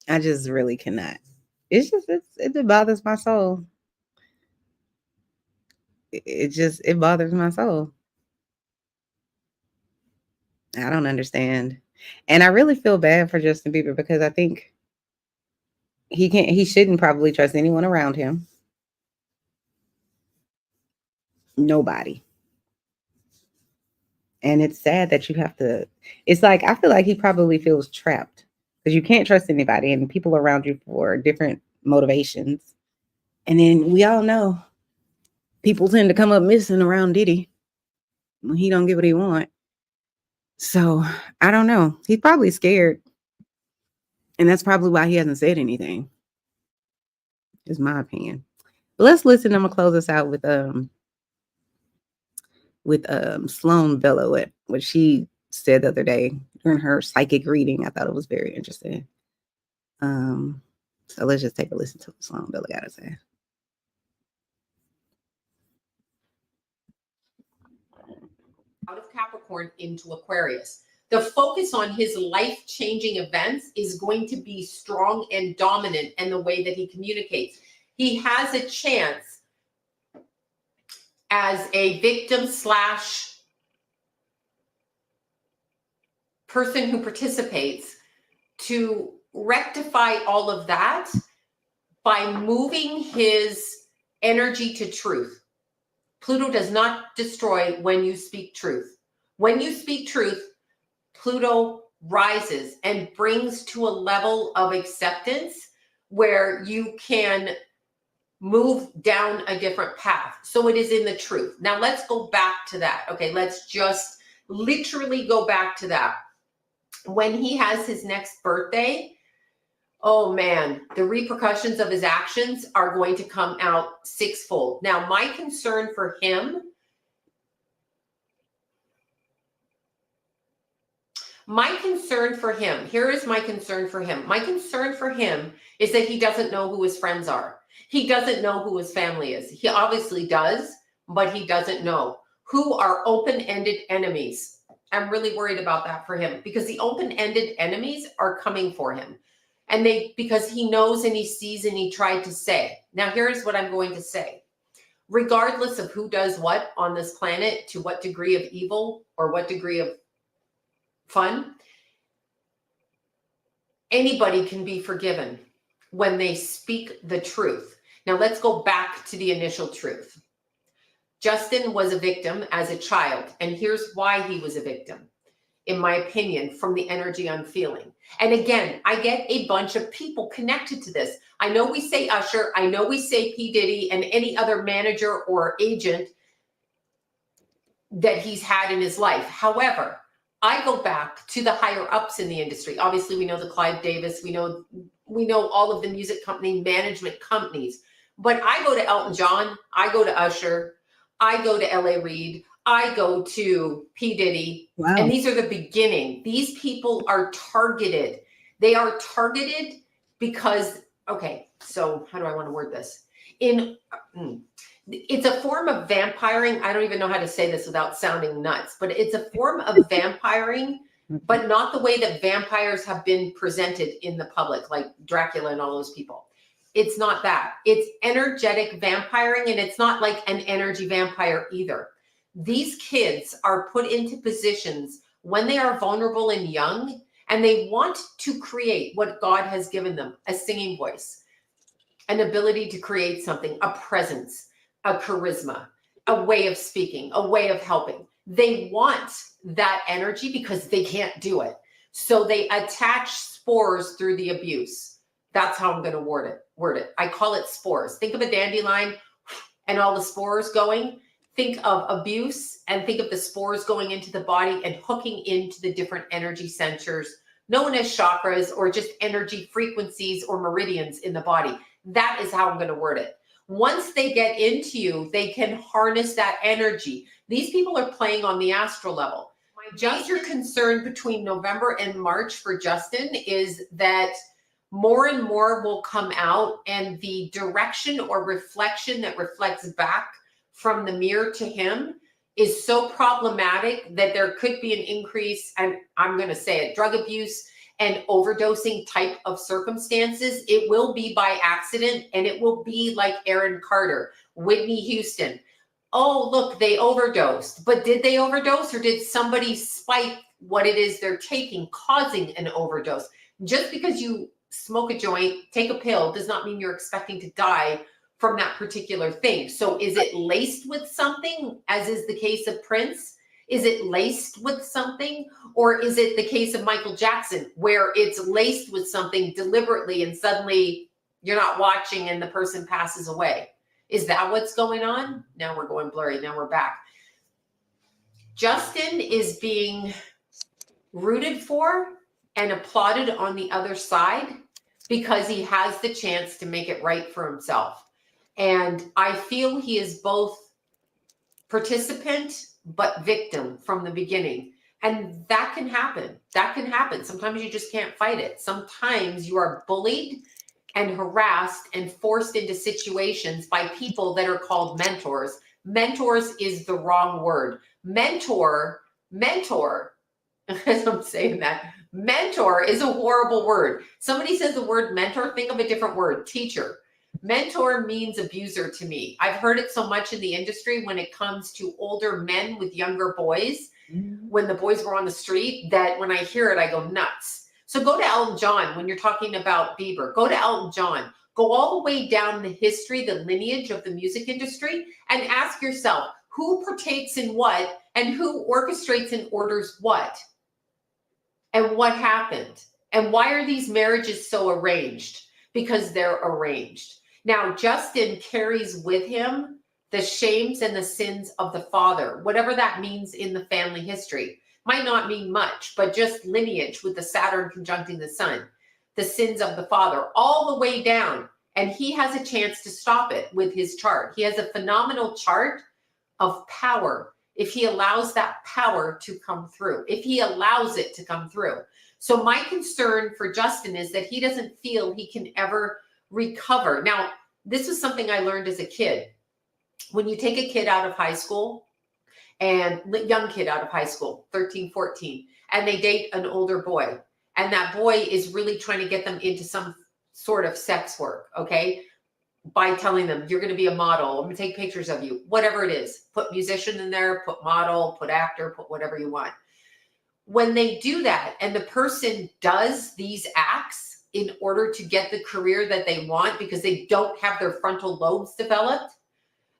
I just really cannot. It bothers my soul. It bothers my soul. I don't understand. And I really feel bad for Justin Bieber because I think he shouldn't probably trust anyone around him. Nobody. And it's sad that you have to, it's like, I feel like he probably feels trapped because you can't trust anybody and people around you for different motivations. And then we all know people tend to come up missing around Diddy when he don't get what he want. So I don't know. He's probably scared. And that's probably why he hasn't said anything. Is my opinion. But let's listen. I'm gonna close this out with Sloan Bellow, what she said the other day during her psychic reading. I thought it was very interesting. So let's just take a listen to what Sloan Bellow got to say. Out of Capricorn into Aquarius. The focus on his life-changing events is going to be strong and dominant in the way that he communicates. He has a chance as a victim slash person who participates to rectify all of that by moving his energy to truth. Pluto does not destroy when you speak truth. When you speak truth, Pluto rises and brings to a level of acceptance where you can move down a different path. So it is in the truth. Now let's go back to that. Okay, let's just literally go back to that. When he has his next birthday, oh man, the repercussions of his actions are going to come out sixfold. Now, my concern for him, here is my concern for him. My concern for him is that he doesn't know who his friends are. He doesn't know who his family is. He obviously does, but he doesn't know who are open-ended enemies. I'm really worried about that for him because the open-ended enemies are coming for him. And because he knows and he sees and he tried to say. Now, here's what I'm going to say. Regardless of who does what on this planet, to what degree of evil or what degree of fun, anybody can be forgiven when they speak the truth. Now, let's go back to the initial truth. Justin was a victim as a child, and here's why he was a victim, in my opinion, from the energy I'm feeling. And again, I get a bunch of people connected to this. I know we say Usher, I know we say P. Diddy and any other manager or agent that he's had in his life. However, I go back to the higher ups in the industry. Obviously, we know the Clive Davis, we know all of the music company management companies, but I go to Elton John, I go to Usher, I go to L.A. Reid, I go to P. Diddy, wow. And these are the beginning. These people are targeted. They are targeted because, okay, so how do I want to word this? It's a form of vampiring. I don't even know how to say this without sounding nuts, but it's a form of vampiring, but not the way that vampires have been presented in the public, like Dracula and all those people. It's not that. It's energetic vampiring, and it's not like an energy vampire either. These kids are put into positions when they are vulnerable and young, and they want to create what God has given them, a singing voice, an ability to create something, a presence, a charisma, a way of speaking, a way of helping. They want that energy because they can't do it. So they attach spores through the abuse. That's how I'm going to word it. I call it spores. Think of a dandelion and all the spores going. Think of abuse and think of the spores going into the body and hooking into the different energy centers known as chakras or just energy frequencies or meridians in the body. That is how I'm going to word it. Once they get into you, they can harness that energy. These people are playing on the astral level. My major concern between November and March for Justin is that more and more will come out, and the direction or reflection that reflects back from the mirror to him is so problematic that there could be an increase, and I'm going to say it, drug abuse and overdosing type of circumstances. It will be by accident, and it will be like Aaron Carter, Whitney Houston. Oh, look, they overdosed. But did they overdose, or did somebody spike what it is they're taking, causing an overdose? Just because you smoke a joint, take a pill, does not mean you're expecting to die from that particular thing. So is it laced with something, as is the case of Prince? Is it laced with something? Or is it the case of Michael Jackson, where it's laced with something deliberately and suddenly you're not watching and the person passes away? Is that what's going on? Now we're going blurry. Now we're back. Justin is being rooted for and applauded on the other side because he has the chance to make it right for himself. And I feel he is both participant but victim from the beginning. And that can happen. That can happen. Sometimes you just can't fight it. Sometimes you are bullied and harassed and forced into situations by people that are called mentors. Mentors is the wrong word. Mentor, as I'm saying that, mentor is a horrible word. Somebody says the word mentor, think of a different word, teacher. Mentor means abuser to me. I've heard it so much in the industry when it comes to older men with younger boys, when the boys were on the street, that when I hear it, I go nuts. So go to Elton John when you're talking about Bieber. Go to Elton John. Go all the way down the history, the lineage of the music industry, and ask yourself, who partakes in what and who orchestrates and orders what? And what happened? And why are these marriages so arranged? Because they're arranged. Now, Justin carries with him the shames and the sins of the father, whatever that means in the family history. Might not mean much, but just lineage with the Saturn conjuncting the sun, the sins of the father, all the way down. And he has a chance to stop it with his chart. He has a phenomenal chart of power if he allows that power to come through, if he allows it to come through. So my concern for Justin is that he doesn't feel he can ever recover. Now, this was something I learned as a kid. When you take a kid out of high school, and young kid out of high school, 13, 14, and they date an older boy, and that boy is really trying to get them into some sort of sex work, okay? By telling them, you're going to be a model, I'm going to take pictures of you, whatever it is. Put musician in there, put model, put actor, put whatever you want. When they do that and the person does these acts in order to get the career that they want because they don't have their frontal lobes developed,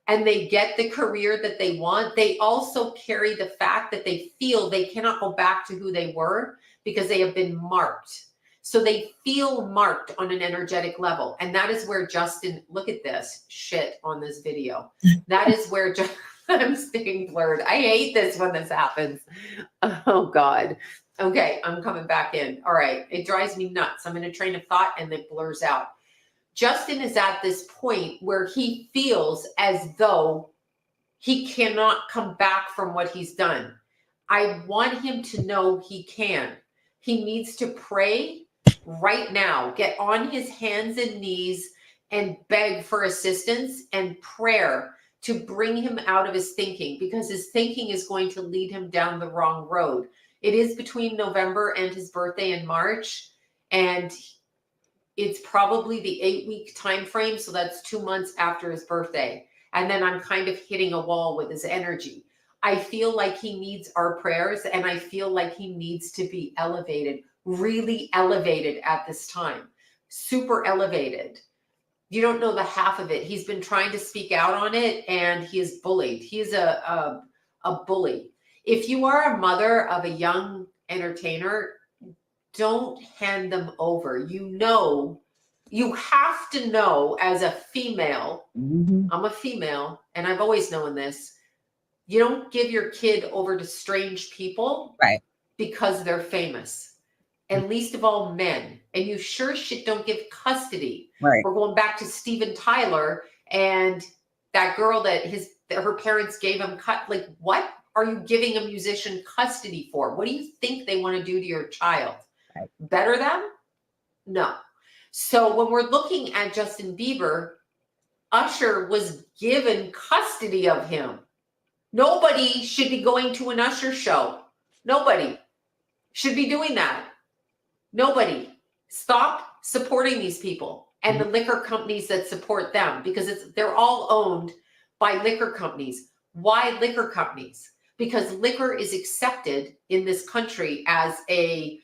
and they get the career that they want, they also carry the fact that they feel they cannot go back to who they were because they have been marked. So they feel marked on an energetic level. And that is where Justin, look at this shit on this video. That is where I'm staying blurred. I hate this when this happens. Oh God. Okay, I'm coming back in. All right, it drives me nuts. I'm in a train of thought and it blurs out. Justin is at this point where he feels as though he cannot come back from what he's done. I want him to know he can. He needs to pray right now, get on his hands and knees and beg for assistance and prayer to bring him out of his thinking, because his thinking is going to lead him down the wrong road. It is between November and his birthday in March, and it's probably the 8-week time frame, so that's 2 months after his birthday. And then I'm kind of hitting a wall with his energy. I feel like he needs our prayers, and I feel like he needs to be elevated, really elevated at this time, super elevated. You don't know the half of it. He's been trying to speak out on it, and he is bullied. He is a bully. If you are a mother of a young entertainer, don't hand them over. You have to know as a female, I'm a female, and I've always known this. You don't give your kid over to strange people because they're famous. And least of all, men. And you sure shit don't give custody. Right. We're going back to Steven Tyler and that girl that her parents gave him like, what are you giving a musician custody for? What do you think they want to do to your child? Right. Better them? No. So when we're looking at Justin Bieber, Usher was given custody of him. Nobody should be going to an Usher show. Nobody should be doing that. Nobody. Stop supporting these people and the liquor companies that support them, because they're all owned by liquor companies. Why liquor companies? Because liquor is accepted in this country as a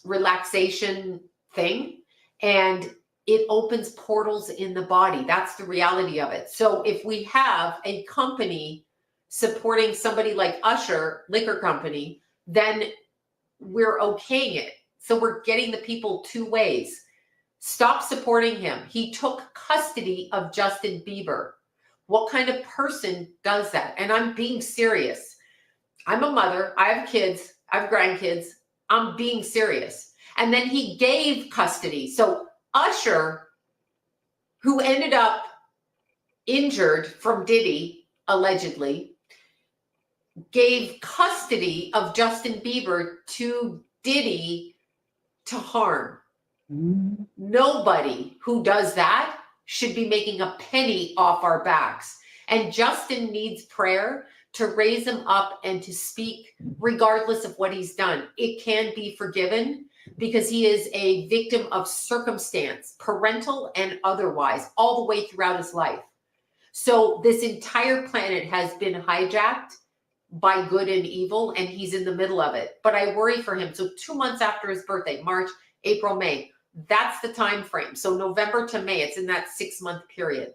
relaxation thing, and it opens portals in the body. That's the reality of it. So if we have a company supporting somebody like Usher, liquor company, then we're okaying it. So we're getting the people two ways. Stop supporting him. He took custody of Justin Bieber. What kind of person does that? And I'm being serious. I'm a mother. I have kids. I have grandkids. I'm being serious. And then he gave custody. So Usher, who ended up injured from Diddy, allegedly, gave custody of Justin Bieber to Diddy to harm. Nobody who does that should be making a penny off our backs. And Justin needs prayer to raise him up and to speak regardless of what he's done. It can be forgiven because he is a victim of circumstance, parental and otherwise, all the way throughout his life. So this entire planet has been hijacked by good and evil, and he's in the middle of it. But I worry for him. So 2 months after his birthday, March, April, May, that's the time frame. So November to May, it's in that 6-month period.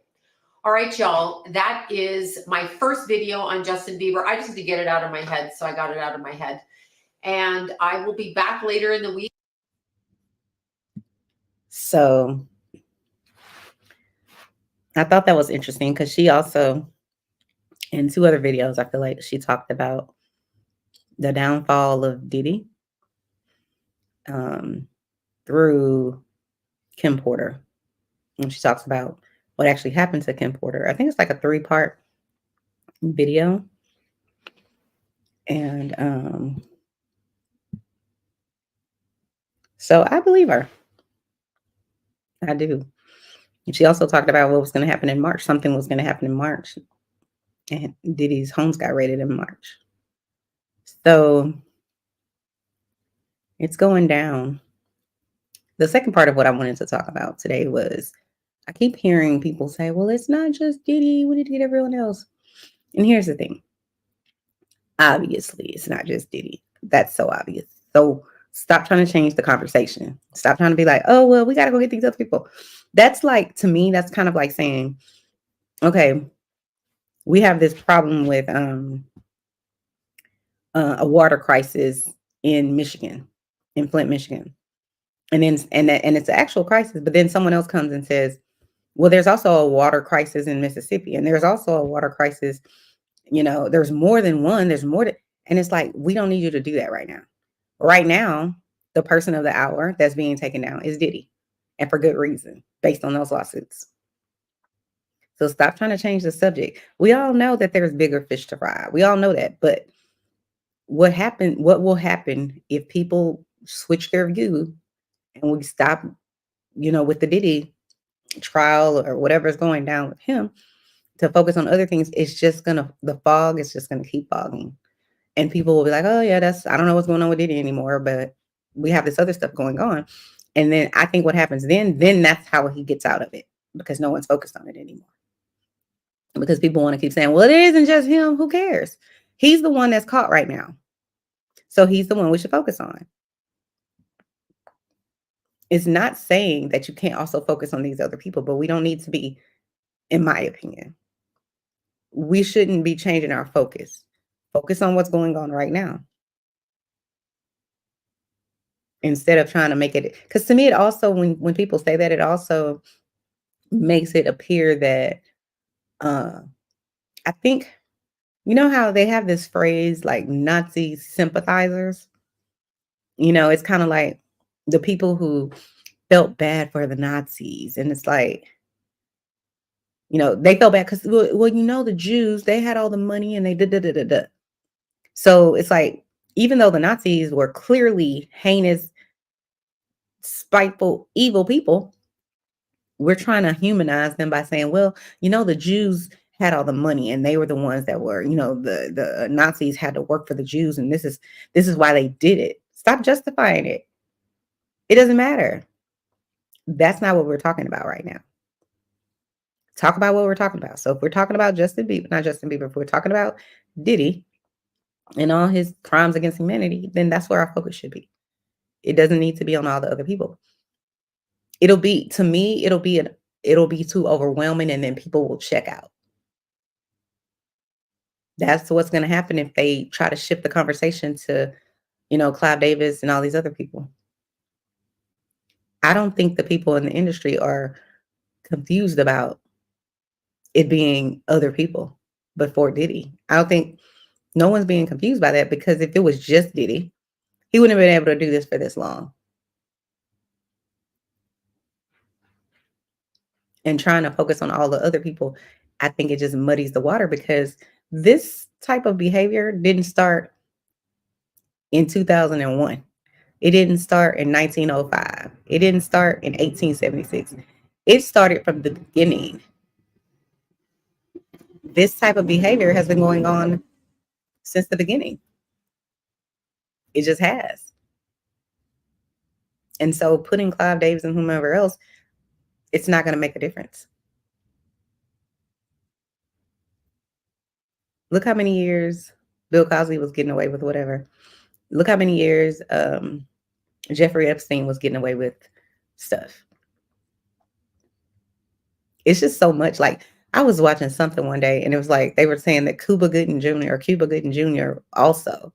All right, y'all, that is my first video on Justin Bieber. I just had to get it out of my head, so I got it out of my head. And I will be back later in the week. So I thought that was interesting because she also, in 2 other videos, I feel like she talked about the downfall of Diddy through Kim Porter. And she talks about what actually happened to Kim Porter. I think it's like a 3-part video. And so I believe her. I do. And she also talked about what was going to happen in March. Something was going to happen in March. And Diddy's homes got raided in March. So it's going down. The second part of what I wanted to talk about today was, I keep hearing people say, well, it's not just Diddy. We need to get everyone else. And here's the thing. Obviously, it's not just Diddy. That's so obvious. So stop trying to change the conversation. Stop trying to be like, oh, well, we got to go get these other people. That's like, to me, that's kind of like saying, okay, we have this problem with a water crisis in Michigan, in Flint, Michigan. And then and it's an actual crisis, but then someone else comes and says, well, there's also a water crisis in Mississippi, and there's also a water crisis, there's more than one, and it's like, we don't need you to do that right now. Right now, the person of the hour that's being taken down is Diddy, and for good reason, based on those lawsuits. So stop trying to change the subject. We all know that there's bigger fish to fry. We all know that, but what will happen if people switch their view and we stop, with the Diddy trial or whatever's going down with him, to focus on other things? It's just the fog is just gonna keep fogging, and people will be like, oh yeah, I don't know what's going on with Diddy anymore, but we have this other stuff going on. And then I think what happens then that's how he gets out of it, because no one's focused on it anymore, because people want to keep saying, well, it isn't just him. Who cares? He's the one that's caught right now, so he's the one we should focus on. It's not saying that you can't also focus on these other people, but we don't need to be, in my opinion, we shouldn't be changing our focus Focus on what's going on right now. Instead of trying to make it, because to me, it also, when people say that, it also makes it appear that I think, you know how they have this phrase like Nazi sympathizers? It's kind of like the people who felt bad for the Nazis. And it's like, they felt bad because, well, the Jews, they had all the money and they did. So it's like, even though the Nazis were clearly heinous, spiteful, evil people, we're trying to humanize them by saying, well, the Jews had all the money and they were the ones that were, the Nazis had to work for the Jews, and this is why they did it. Stop justifying it. It doesn't matter. That's not what we're talking about right now. Talk about what we're talking about. So if we're talking about not Justin Bieber, if we're talking about Diddy and all his crimes against humanity, then that's where our focus should be. It doesn't need to be on all the other people. It'll be too overwhelming, and then people will check out. That's what's going to happen if they try to shift the conversation to, Clive Davis and all these other people. I don't think the people in the industry are confused about it being other people before Diddy. I don't think no one's being confused by that, because if it was just Diddy, he wouldn't have been able to do this for this long. And trying to focus on all the other people, I think it just muddies the water, because this type of behavior didn't start in 2001. It didn't start in 1905. It didn't start in 1876. It started from the beginning. This type of behavior has been going on since the beginning. It just has. And so putting Clive Davis and whomever else, it's not going to make a difference. Look how many years Bill Cosby was getting away with whatever. Look how many years Jeffrey Epstein was getting away with stuff. It's just so much. Like, I was watching something one day, and it was like they were saying that Cuba Gooding Jr. also.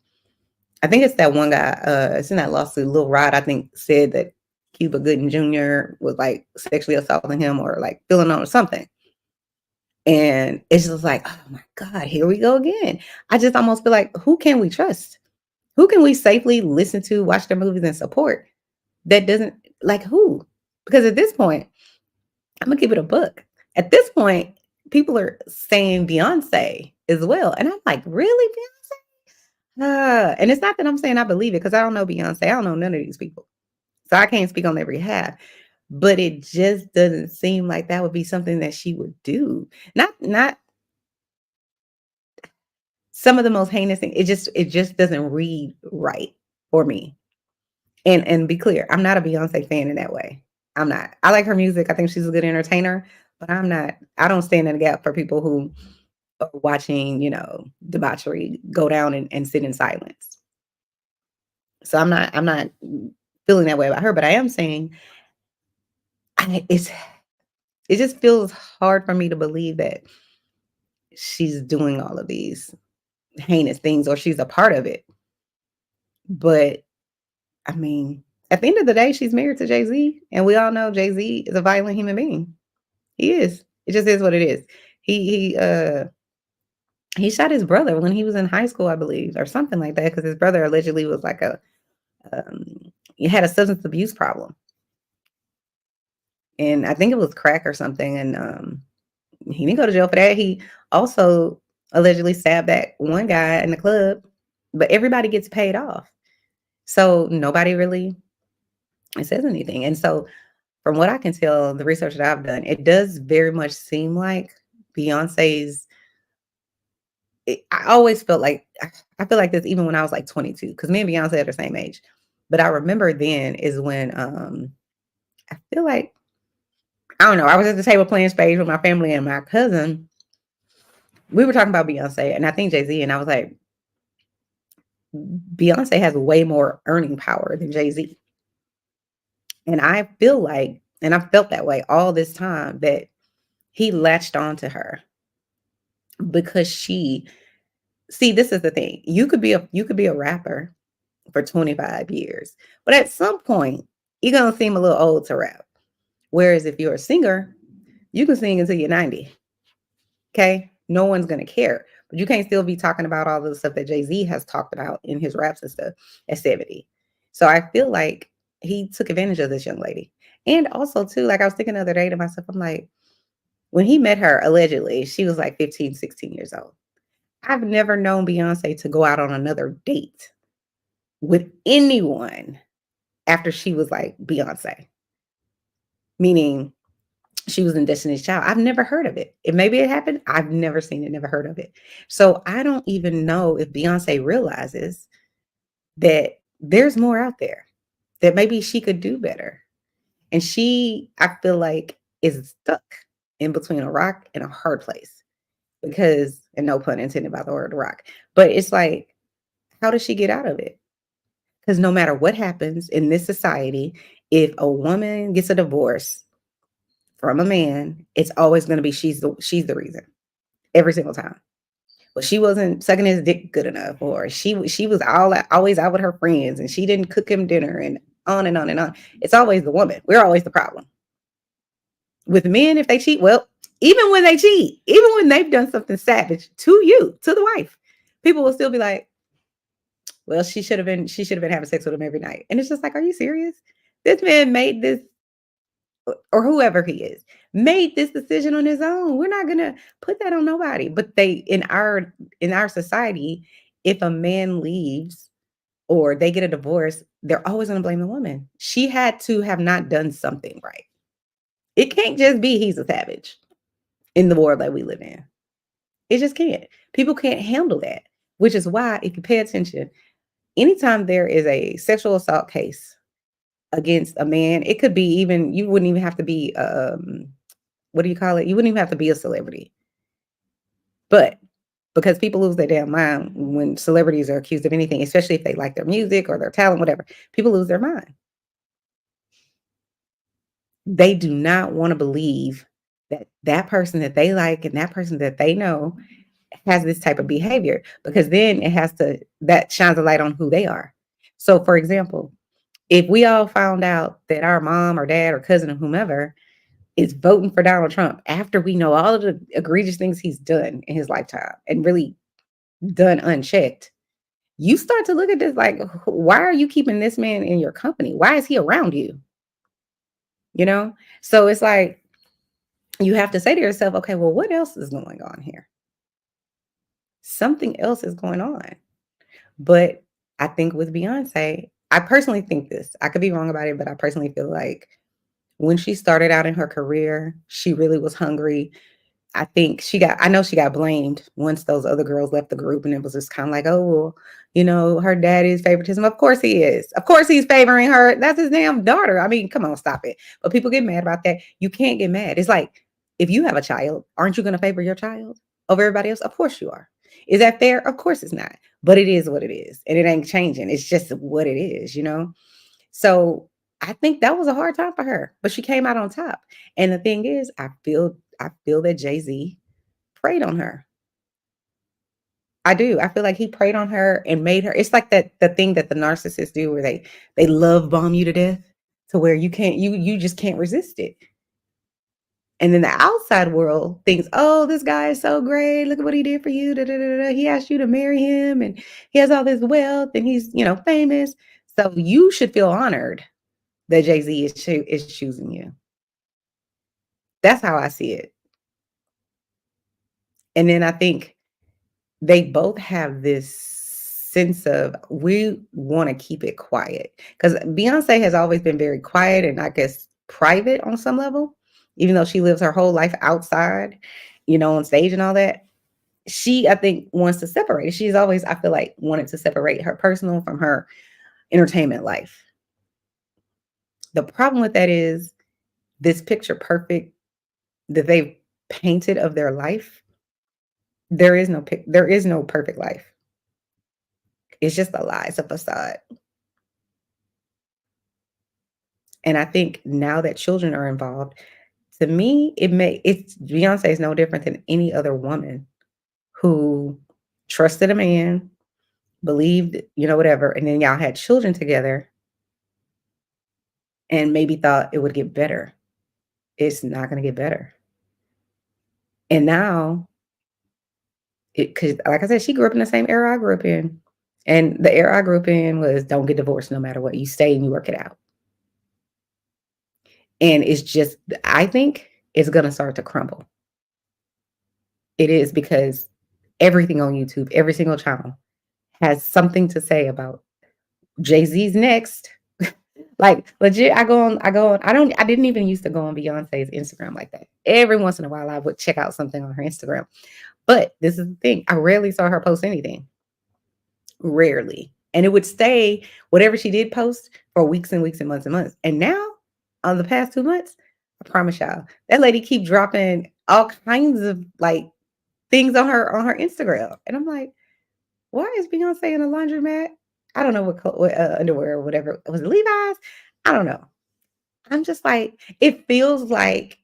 I think it's that one guy, it's in that lawsuit, Lil Rod, I think, said that Cuba Gooding Jr. was like sexually assaulting him or like filling on or something. And it's just like, oh my God, here we go again. I just almost feel like, who can we trust? Who can we safely listen to, watch their movies, and support? That doesn't, like, who? Because at this point, I'm gonna keep it a book. At this point, people are saying Beyonce as well. And I'm like, really, Beyonce? And it's not that I'm saying I believe it, because I don't know Beyonce. I don't know none of these people. So I can't speak on their behalf. But it just doesn't seem like that would be something that she would do. Not some of the most heinous things. It just doesn't read right for me. And be clear, I'm not a Beyonce fan in that way. I'm not. I like her music. I think she's a good entertainer, but I don't stand in the gap for people who are watching, debauchery go down and sit in silence. So I'm not feeling that way about her, but I am saying it just feels hard for me to believe that she's doing all of these heinous things or she's a part of it. But I mean, at the end of the day, she's married to Jay-Z, and we all know Jay-Z is a violent human being. He is. It just is what it is. He shot his brother when he was in high school, I believe, or something like that, because his brother allegedly was like he had a substance abuse problem. And I think it was crack or something. And he didn't go to jail for that. He also allegedly stabbed that one guy in the club, but everybody gets paid off. So nobody really says anything. And so from what I can tell, the research that I've done, it does very much seem like Beyonce's, I always felt like, I feel like this even when I was like 22, because me and Beyonce are the same age. But I remember then is when I feel like, I don't know, I was at the table playing spades with my family and my cousin. We were talking about Beyonce and I think Jay-Z, and I was like, Beyonce has way more earning power than Jay-Z. And I feel like, and I've felt that way all this time, that he latched on to her because she see, this is the thing. You could be a rapper for 25 years, but at some point, you're gonna seem a little old to rap. Whereas if you're a singer, you can sing until you're 90. Okay, no one's gonna care, but you can't still be talking about all the stuff that Jay-Z has talked about in his raps and stuff at 70. So I feel like he took advantage of this young lady. And also too, like I was thinking the other day to myself, I'm like, when he met her, allegedly, she was like 15, 16 years old. I've never known Beyonce to go out on another date with anyone after she was like Beyonce, meaning she was in Destiny's Child. I've never heard of it. If maybe it happened, I've never seen it, never heard of it. So I don't even know if Beyonce realizes that there's more out there, that maybe she could do better. And she, I feel like, is stuck in between a rock and a hard place because, and no pun intended by the word rock, but it's like, how does she get out of it? Because no matter what happens in this society, if a woman gets a divorce from a man, it's always going to be she's the reason every single time. Well, she wasn't sucking his dick good enough, or she was always out with her friends and she didn't cook him dinner, and on and on and on. It's always the woman. We're always the problem. With men, if they cheat, well, even when they cheat, even when they've done something savage to you, to the wife, people will still be like, well, she should have been having sex with him every night. And it's just like, are you serious? This man made this, or whoever he is, made this decision on his own. We're not gonna put that on nobody. But they, in our society, if a man leaves or they get a divorce, they're always gonna blame the woman. She had to have not done something right. It can't just be he's a savage in the world that we live in. It just can't. People can't handle that, which is why, if you pay attention, anytime there is a sexual assault case against a man, it could be even, you wouldn't even have to be, what do you call it? You wouldn't even have to be a celebrity. But because people lose their damn mind when celebrities are accused of anything, especially if they like their music or their talent, whatever, people lose their mind. They do not want to believe that that person that they like and that person that they know has this type of behavior, because then that shines a light on who they are. So for example, if we all found out that our mom or dad or cousin or whomever is voting for Donald Trump after we know all of the egregious things he's done in his lifetime and really done unchecked, you start to look at this like, why are you keeping this man in your company? Why is he around you? You know? So it's like, you have to say to yourself, okay, well, what else is going on here? Something else is going on. But I think with Beyonce, I personally think this, I could be wrong about it, but I personally feel like when she started out in her career, she really was hungry. I know she got blamed once those other girls left the group, and it was just kind of like, oh, well, her daddy's favoritism. Of course he is. Of course he's favoring her. That's his damn daughter. I mean, come on, stop it. But people get mad about that. You can't get mad. It's like, if you have a child, aren't you going to favor your child over everybody else? Of course you are. Is that fair? Of course it's not. But it is what it is. And it ain't changing. It's just what it is, So I think that was a hard time for her, but she came out on top. And the thing is, I feel that Jay-Z preyed on her. I do. I feel like he preyed on her and made her. It's like the thing that the narcissists do, where they love bomb you to death, to where you just can't resist it. And then the outside world thinks, oh, this guy is so great. Look at what he did for you. Da, da, da, da. He asked you to marry him, and he has all this wealth, and he's famous. So you should feel honored that Jay-Z is choosing you. That's how I see it. And then I think they both have this sense of, we want to keep it quiet, because Beyonce has always been very quiet and I guess private on some level, even though she lives her whole life outside, on stage and all that. She, I think, wants to separate. She's always, I feel like, wanted to separate her personal from her entertainment life. The problem with that is this picture perfect that they've painted of their life. There is no perfect life. It's just a lie. It's a facade. And I think now that children are involved, to me, Beyonce is no different than any other woman who trusted a man, believed, whatever, and then y'all had children together and maybe thought it would get better. It's not going to get better. And now, because like I said, she grew up in the same era I grew up in. And the era I grew up in was don't get divorced no matter what. You stay and you work it out. And it's just, I think it's going to start to crumble. It is, because everything on YouTube, every single channel has something to say about Jay-Z's next. Like legit, I didn't even used to go on Beyonce's Instagram like that. Every once in a while I would check out something on her Instagram. But this is the thing, I rarely saw her post anything. Rarely. And it would stay, whatever she did post, for weeks and weeks and months and months. And now, on the past 2 months, I promise y'all, that lady keep dropping all kinds of like things on her Instagram. And I'm like, why is Beyonce in a laundromat? I don't know what underwear or whatever. Was it Levi's? I don't know. I'm just like, it feels like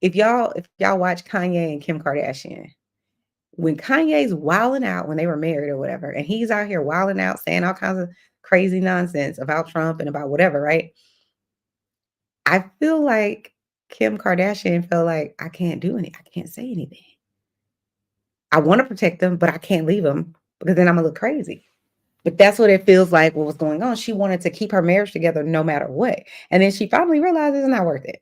if y'all watch Kanye and Kim Kardashian, when Kanye's wilding out when they were married or whatever, and he's out here wilding out saying all kinds of crazy nonsense about Trump and about whatever, right? I feel like Kim Kardashian felt like I can't say anything. I want to protect them, but I can't leave them because then I'm gonna look crazy. But that's what it feels like what was going on. She wanted to keep her marriage together no matter what. And then she finally realized it's not worth it.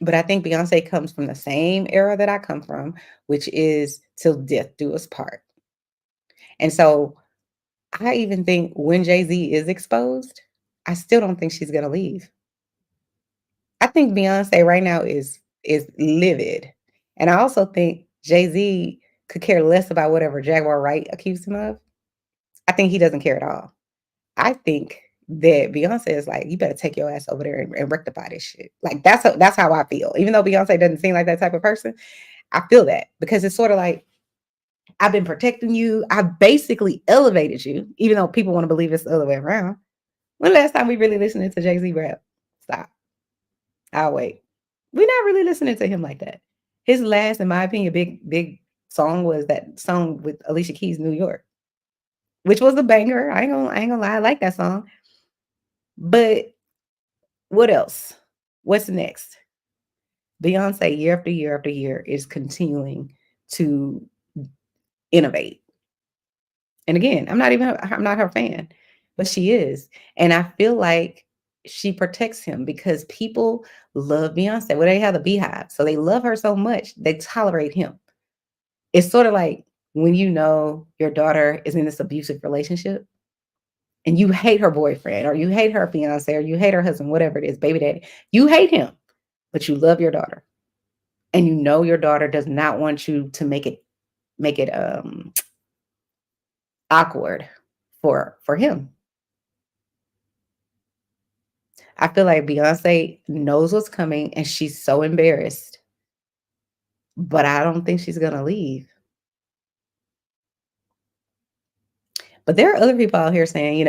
But I think Beyonce comes from the same era that I come from, which is till death do us part. And so I even think when Jay-Z is exposed, I still don't think she's going to leave. I think Beyonce right now is livid. And I also think Jay-Z could care less about whatever Jaguar Wright accused him of. I think he doesn't care at all. I think that Beyonce is like, you better take your ass over there and rectify this shit. Like that's how I feel. Even though Beyonce doesn't seem like that type of person, I feel that, because it's sort of like, I've been protecting you. I've basically elevated you, even though people want to believe it's the other way around. When last time we really listened to Jay-Z rap? Stop. I'll wait. We're not really listening to him like that. His last, in my opinion, big song was that song with Alicia Keys, New York, which was a banger. I ain't gonna lie, I like that song. But what else? What's next? Beyonce, year after year after year, is continuing to innovate. And again, I'm not her fan, but she is. And I feel like she protects him because people love Beyonce. Well, they have the Beehive, so they love her so much, they tolerate him. It's sort of like when you know your daughter is in this abusive relationship and you hate her boyfriend, or you hate her fiance, or you hate her husband, whatever it is, baby daddy, you hate him, but you love your daughter. And you know your daughter does not want you to make it awkward for him. I feel like Beyonce knows what's coming and she's so embarrassed, but I don't think she's going to leave. But there are other people out here saying,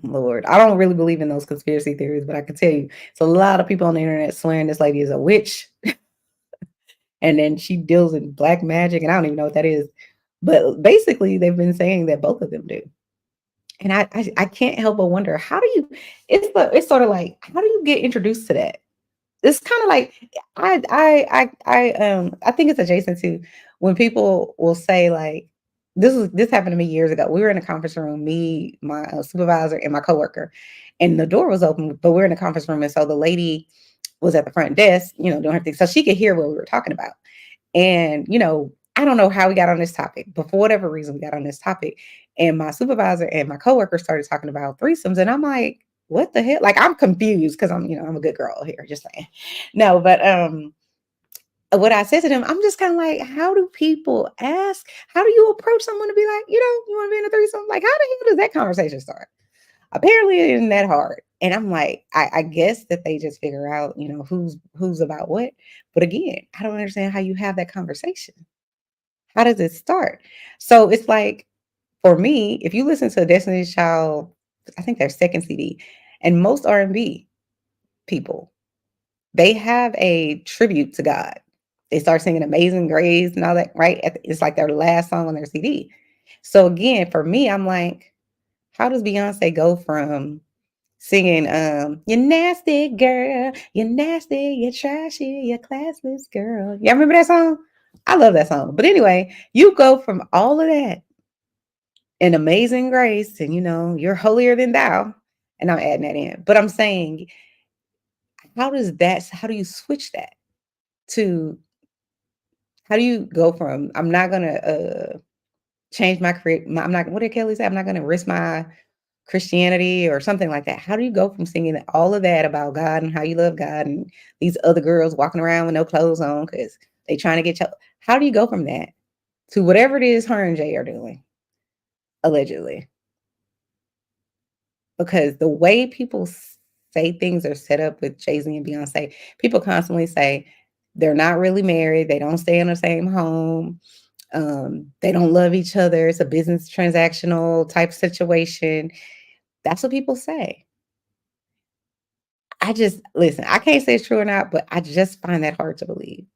Lord, I don't really believe in those conspiracy theories, but I can tell you, it's a lot of people on the internet swearing this lady is a witch. And then she deals in black magic, and I don't even know what that is. But basically, they've been saying that both of them do. And I can't help but wonder, it's sort of like, how do you get introduced to that? It's kind of like, I think it's adjacent to when people will say like, this happened to me years ago. We were in a conference room, me, my supervisor, and my coworker, and the door was open, but we're in a conference room. And so the lady was at the front desk, doing her thing. So she could hear what we were talking about. And, I don't know how we got on this topic, but for whatever reason, we got on this topic. And my supervisor and my coworker started talking about threesomes. And I'm like, what the hell? Like, I'm confused because I'm a good girl here, just saying. No, but what I said to them, I'm just kind of like, how do people ask? How do you approach someone to be like, you want to be in a threesome? Like, how the hell does that conversation start? Apparently it isn't that hard. And I'm like, I guess that they just figure out, who's about what. But again, I don't understand how you have that conversation. How does it start? So it's like, for me, if you listen to Destiny's Child, I think their second CD, and most R&B people, they have a tribute to God. They start singing Amazing Grace and all that, right? It's like their last song on their CD. So again, for me, I'm like, how does Beyonce go from singing you nasty girl, you nasty, you trashy, you classless girl. Y'all remember that song? I love that song. But anyway, you go from all of that in Amazing Grace and you're holier than thou. And I'm adding that in. But I'm saying, how do you switch that to how do you go from I'm not gonna change my career, I'm not, what did Kelly say? I'm not gonna risk my Christianity or something like that. How do you go from singing all of that about God and how you love God and these other girls walking around with no clothes on because they trying to get you? How do you go from that to whatever it is her and Jay are doing, allegedly? Because the way people say things are set up with Jay-Z and Beyonce, people constantly say they're not really married, they don't stay in the same home, they don't love each other, it's a business transactional type situation. That's what people say. Listen, I can't say it's true or not, but I just find that hard to believe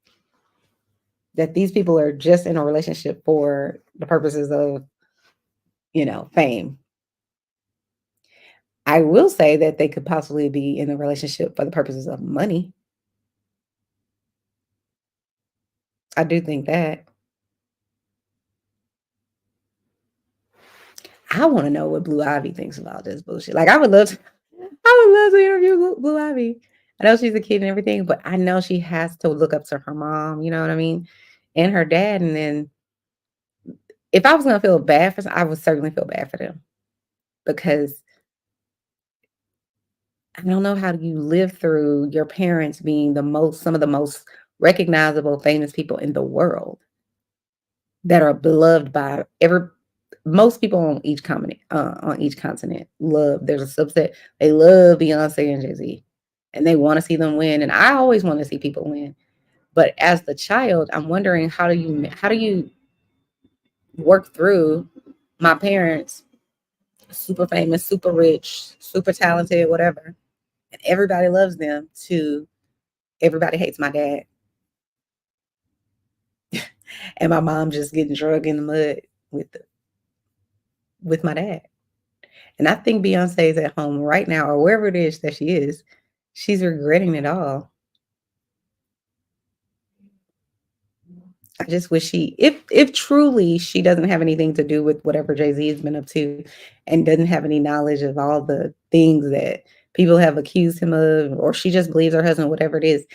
that these people are just in a relationship for the purposes of, fame. I will say that they could possibly be in a relationship for the purposes of money. I do think that. I want to know what Blue Ivy thinks about this bullshit. Like, I would love to interview Blue Ivy. I know she's a kid and everything, but I know she has to look up to her mom, you know what I mean? And her dad. And then if I was going to feel bad for I would certainly feel bad for them because I don't know how you live through your parents being some of the most recognizable, famous people in the world that are beloved by most people on each continent love. There's a subset. They love Beyonce and Jay-Z and they want to see them win. And I always want to see people win. But as the child, I'm wondering how do you work through my parents, super famous, super rich, super talented, whatever, and everybody loves them, to everybody hates my dad. And my mom just getting drugged in the mud with my dad. And I think Beyonce is at home right now, or wherever it is that she is, she's regretting it all. I just wish if truly she doesn't have anything to do with whatever Jay-Z has been up to and doesn't have any knowledge of all the things that people have accused him of, or she just believes her husband, whatever it is,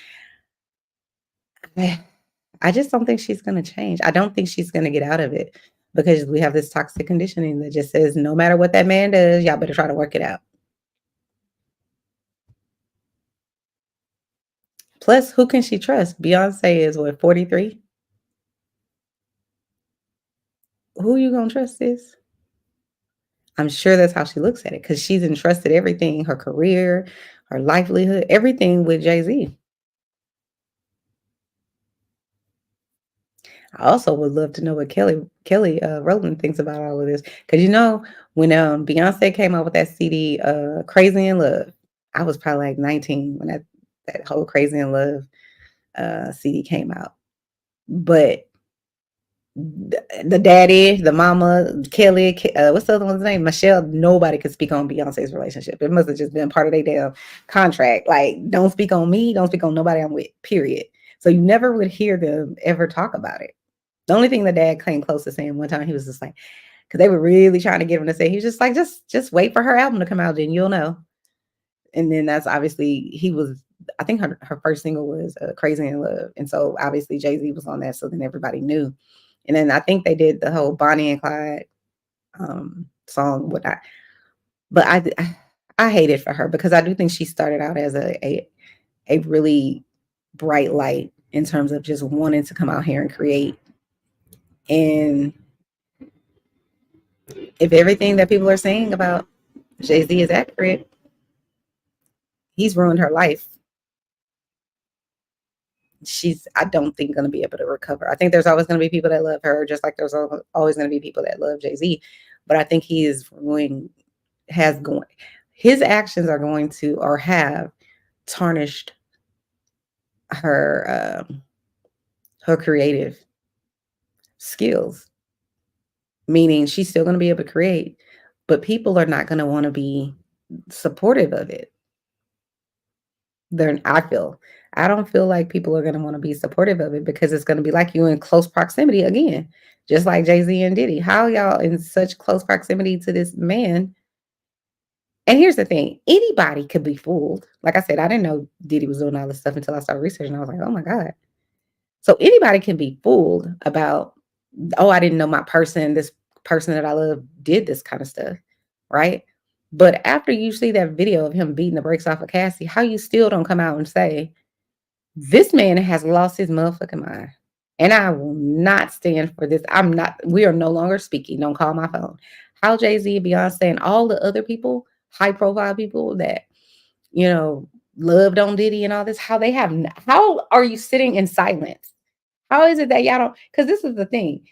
I just don't think she's going to change. I don't think she's going to get out of it because we have this toxic conditioning that just says, no matter what that man does, y'all better try to work it out. Plus, who can she trust? Beyonce is what, 43? Who you going to trust this? I'm sure that's how she looks at it because she's entrusted everything, her career, her livelihood, everything with Jay-Z. I also would love to know what Kelly Rowland thinks about all of this. Because when Beyonce came out with that CD, Crazy in Love, I was probably like 19 when that whole Crazy in Love CD came out. But the daddy, the mama, Kelly, what's the other one's name? Michelle, nobody could speak on Beyonce's relationship. It must have just been part of their damn contract. Like, don't speak on me, don't speak on nobody I'm with, period. So you never would hear them ever talk about it. The only thing the dad came close to saying one time, he was just like, because they were really trying to get him to say, he was just like, just wait for her album to come out, then you'll know. And then that's obviously, I think her first single was Crazy in Love. And so obviously Jay-Z was on that. So then everybody knew. And then I think they did the whole Bonnie and Clyde song, whatnot. But I hate it for her because I do think she started out as a really bright light in terms of just wanting to come out here and create. And if everything that people are saying about Jay-Z is accurate, he's ruined her life. She's, I don't think, going to be able to recover. I think there's always going to be people that love her, just like there's always going to be people that love Jay-Z. But I think he is his actions are going to, or have tarnished her her creative skills, meaning she's still going to be able to create, but people are not going to want to be supportive of it. I don't feel like people are going to want to be supportive of it because it's going to be like you in close proximity again, just like Jay-Z and Diddy. How y'all in such close proximity to this man? And here's the thing, anybody could be fooled. Like I said, I didn't know Diddy was doing all this stuff until I started researching. I was like, oh my God. So anybody can be fooled about, oh, I didn't know this person that I love did this kind of stuff, right? But after you see that video of him beating the brakes off of Cassie, how you still don't come out and say, this man has lost his motherfucking mind. And I will not stand for this. We are no longer speaking. Don't call my phone. How Jay-Z, Beyonce, and all the other people, high profile people that, loved on Diddy and all this, how are you sitting in silence? How is it that y'all don't? Because this is the thing.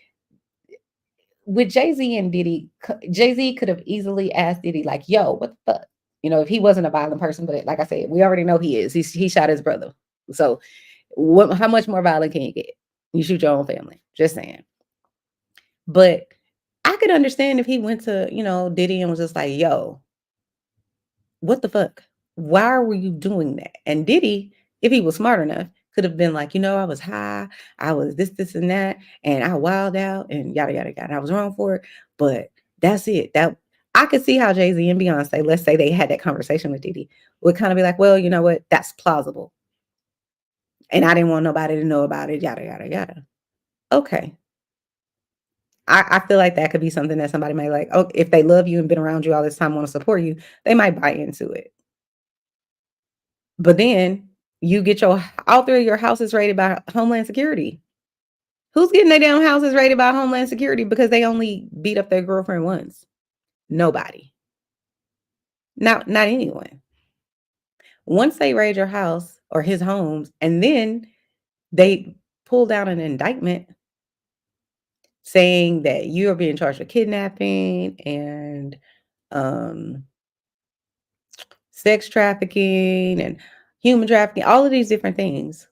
With Jay-Z and Diddy, Jay-Z could have easily asked Diddy, like, yo, what the fuck? If he wasn't a violent person, but like I said, we already know he is. He shot his brother. So how much more violent can you get? You shoot your own family. Just saying. But I could understand if he went to, Diddy and was just like, yo, what the fuck? Why were you doing that? And Diddy, if he was smart enough, could have been like, I was high, I was this, and that, and I wilded out and yada, yada, yada. I was wrong for it. But that's it. That I could see how Jay-Z and Beyonce, let's say they had that conversation with Diddy, would kind of be like, well, you know what? That's plausible. And I didn't want nobody to know about it, yada, yada, yada. Okay. I feel like that could be something that somebody might like, oh, if they love you and been around you all this time, want to support you, they might buy into it. But then you get all three of your houses raided by Homeland Security. Who's getting their damn houses raided by Homeland Security because they only beat up their girlfriend once? Nobody. Not anyone. Once they raid your house or his homes, and then they pull down an indictment saying that you are being charged with kidnapping and sex trafficking and human trafficking, all of these different things.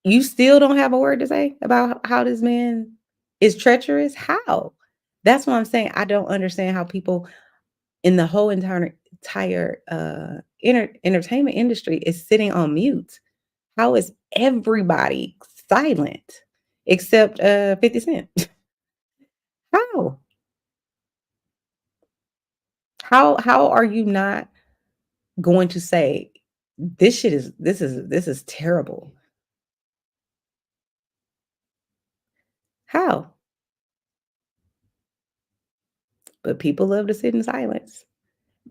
You still don't have a word to say about how this man is treacherous? How? That's what I'm saying. I don't understand how people in the whole entire entertainment industry is sitting on mute. How is everybody silent except 50 Cent? How? How are you not going to say this is terrible? How? But people love to sit in silence.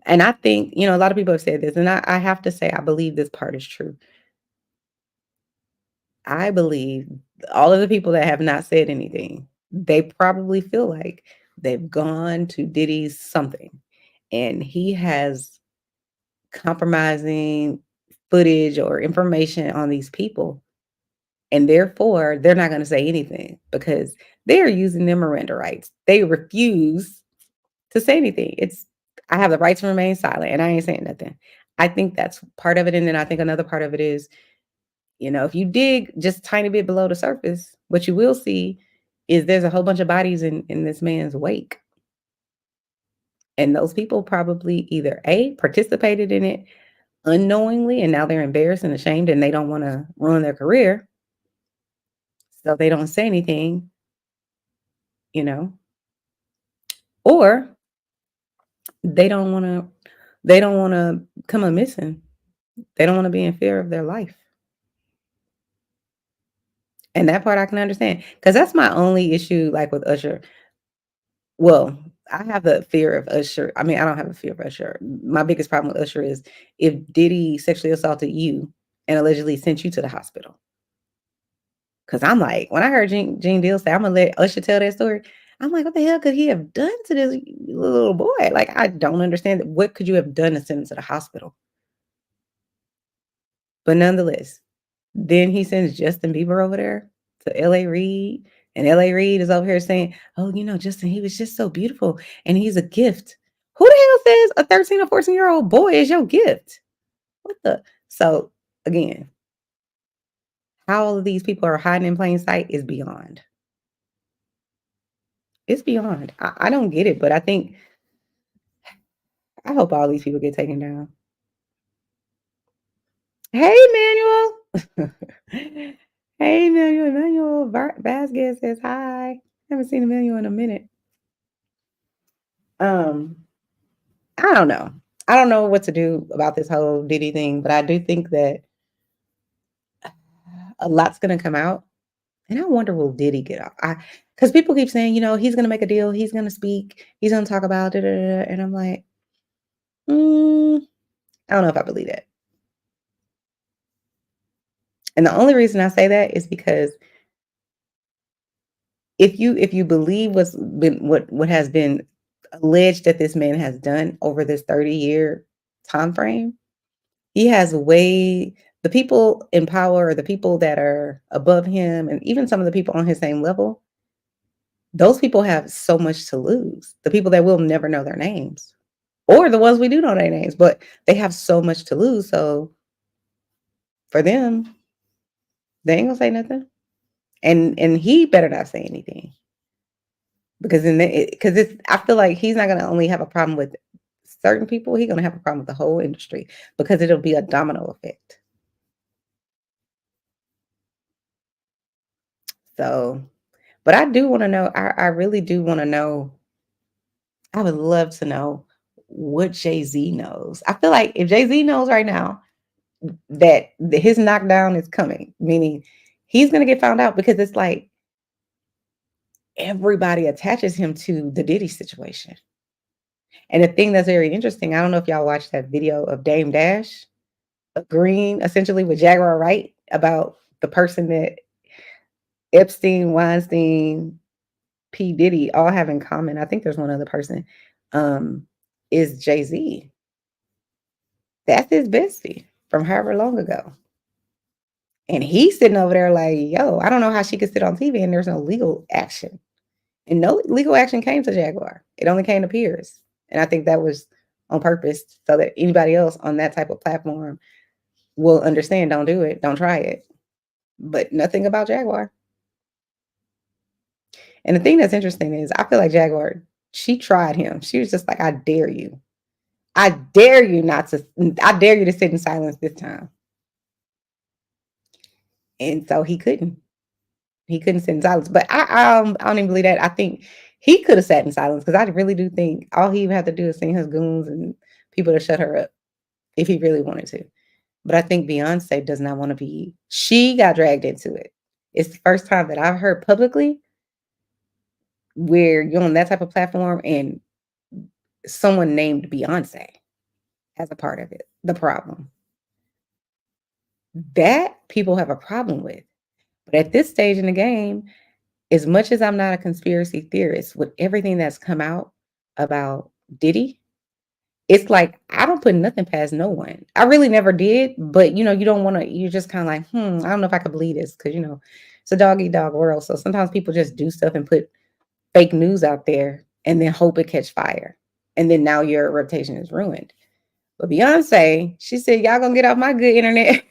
And I think, a lot of people have said this, and I have to say, I believe this part is true. I believe all of the people that have not said anything, they probably feel like they've gone to Diddy's something, and he has compromising footage or information on these people. And therefore, they're not going to say anything because they are using their Miranda rights. They refuse to say anything. I have the right to remain silent, and I ain't saying nothing. I think that's part of it. And then I think another part of it is, if you dig just a tiny bit below the surface, what you will see is there's a whole bunch of bodies in this man's wake. And those people probably either A, participated in it unknowingly, and now they're embarrassed and ashamed, and they don't want to ruin their career. So they don't say anything, or they don't want to come up missing. They don't want to be in fear of their life. And that part I can understand, because that's my only issue, like with Usher. Well, I have the fear of Usher. I mean, I don't have a fear of Usher. My biggest problem with Usher is if Diddy sexually assaulted you and allegedly sent you to the hospital. Because I'm like, when I heard Gene Deal say, I'm going to let Usher tell that story, I'm like, what the hell could he have done to this little boy? Like, I don't understand. What could you have done to send him to the hospital? But nonetheless, then he sends Justin Bieber over there to L.A. Reid. And L.A. Reid is over here saying, oh, Justin, he was just so beautiful. And he's a gift. Who the hell says a 13 or 14-year-old boy is your gift? So, again, how all of these people are hiding in plain sight is beyond. It's beyond. I don't get it, but I hope all these people get taken down. Hey, Emmanuel. Hey, Emmanuel. Emmanuel Vasquez says hi. Haven't seen Emmanuel in a minute. I don't know. I don't know what to do about this whole Diddy thing, but I do think that a lot's going to come out. And I wonder, will Diddy get off? Because people keep saying, he's going to make a deal. He's going to speak. He's going to talk about it. And I'm like, I don't know if I believe that. And the only reason I say that is because if you believe what has been alleged that this man has done over this 30-year time frame, he has the people in power, or the people that are above him, and even some of the people on his same level, those people have so much to lose. The people that will never know their names, or the ones we do know their names, but they have so much to lose. So for them, they ain't gonna say nothing, and he better not say anything, because I feel like he's not gonna only have a problem with certain people. He's gonna have a problem with the whole industry, because it'll be a domino effect. So, but I do want to know. I really do want to know. I would love to know what Jay-Z knows. I feel like if Jay-Z knows right now that his knockdown is coming, meaning he's going to get found out, because it's like everybody attaches him to the Diddy situation. And the thing that's very interesting, I don't know if y'all watched that video of Dame Dash agreeing essentially with Jaguar Wright about the person that Epstein, Weinstein, P. Diddy all have in common. I think there's one other person, is Jay-Z. That's his bestie from however long ago. And he's sitting over there like, yo, I don't know how she could sit on TV and there's no legal action. And no legal action came to Jaguar. It only came to Piers. And I think that was on purpose, so that anybody else on that type of platform will understand, don't do it, don't try it. But nothing about Jaguar. And the thing that's interesting is, I feel like Jaguar, she tried him. She was just like, I dare you. I dare you to sit in silence this time. And so he couldn't. He couldn't sit in silence. But I don't even believe that. I think he could have sat in silence, because I really do think all he would have to do is send his goons and people to shut her up if he really wanted to. But I think Beyonce does not want to be. She got dragged into it. It's the first time that I've heard publicly where you're on that type of platform and someone named Beyonce as a part of it. The problem. That people have a problem with. But at this stage in the game, as much as I'm not a conspiracy theorist, with everything that's come out about Diddy, it's like, I don't put nothing past no one. I really never did. But, you don't want to, you're just kind of like, I don't know if I could believe this, because, it's a dog-eat-dog world. So sometimes people just do stuff and put fake news out there and then hope it catch fire. And then now your reputation is ruined. But Beyonce, she said, y'all gonna get off my good internet.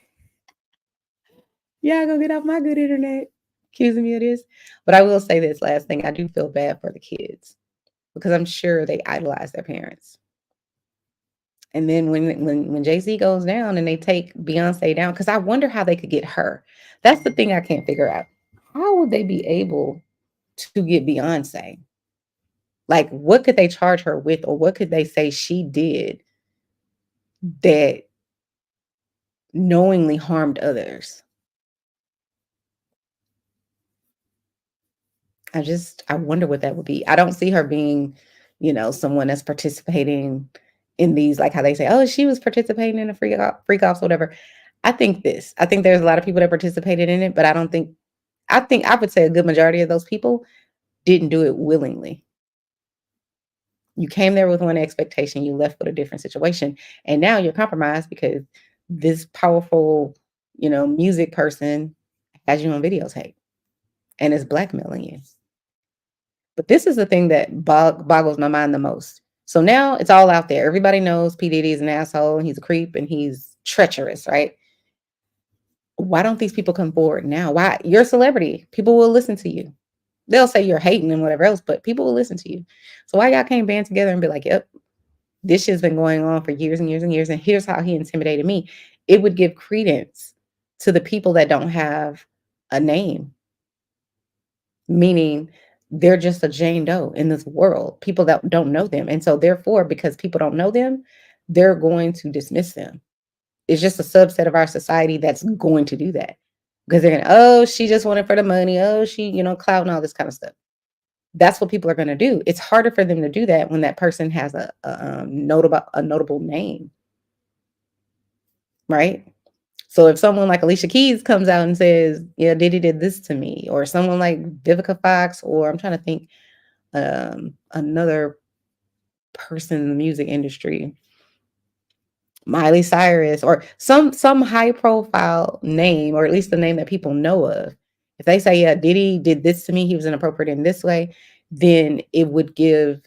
Y'all gonna get off my good internet, accusing me of this. But I will say this last thing. I do feel bad for the kids, because I'm sure they idolize their parents. And then when Jay-Z goes down and they take Beyonce down, because I wonder how they could get her. That's the thing I can't figure out. How would they be able to get Beyonce? Like, what could they charge her with, or what could they say she did that knowingly harmed others? I wonder what that would be. I don't see her being, someone that's participating in these, like how they say, oh, she was participating in a freak offs, whatever. I think there's a lot of people that participated in it, but I would say a good majority of those people didn't do it willingly. You came there with one expectation, you left with a different situation, and now you're compromised because this powerful, music person has you on videotape and is blackmailing you. But this is the thing that boggles my mind the most. So now it's all out there. Everybody knows P. Diddy is an asshole and he's a creep and he's treacherous, right? Why don't these people come forward now? Why? You're a celebrity. People will listen to you. They'll say you're hating and whatever else, but people will listen to you. So why y'all can't band together and be like, yep, this shit's been going on for years and years and years, and here's how he intimidated me. It would give credence to the people that don't have a name, meaning they're just a Jane Doe in this world, people that don't know them. And so therefore, because people don't know them, they're going to dismiss them. It's just a subset of our society that's going to do that. Because they're going to, oh, she just wanted for the money. Oh, she, clout and all this kind of stuff. That's what people are going to do. It's harder for them to do that when that person has a notable name, right? So if someone like Alicia Keys comes out and says, yeah, Diddy did this to me, or someone like Vivica Fox, or I'm trying to think another person in the music industry, Miley Cyrus, or some high profile name, or at least the name that people know of. If they say, yeah, Diddy did this to me, he was inappropriate in this way, then it would give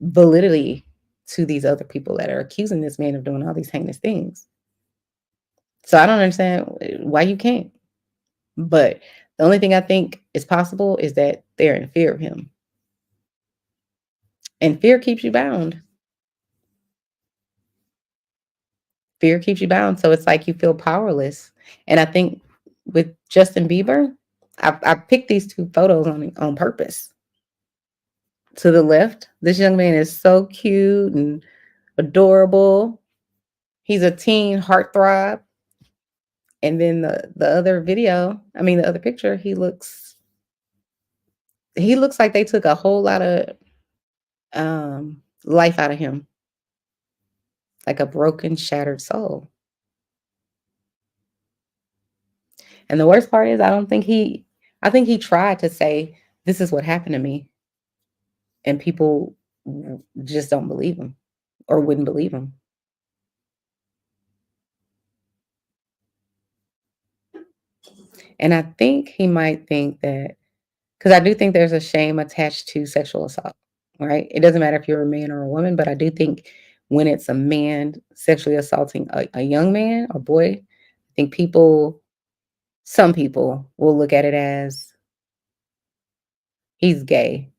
validity to these other people that are accusing this man of doing all these heinous things. So I don't understand why you can't. But the only thing I think is possible is that they're in fear of him. And fear keeps you bound. Fear keeps you bound. So it's like you feel powerless. And I think with Justin Bieber, I picked these two photos on purpose. To the left, this young man is so cute and adorable. He's a teen heartthrob. And then the other video, the other picture, he looks like they took a whole lot of life out of him. Like a broken, shattered soul. And the worst part is I think he tried to say, this is what happened to me. And people just don't believe him or wouldn't believe him. And I think he might think that, because I do think there's a shame attached to sexual assault, right? It doesn't matter if you're a man or a woman, but I do think when it's a man sexually assaulting a young man or boy, I think some people will look at it as he's gay.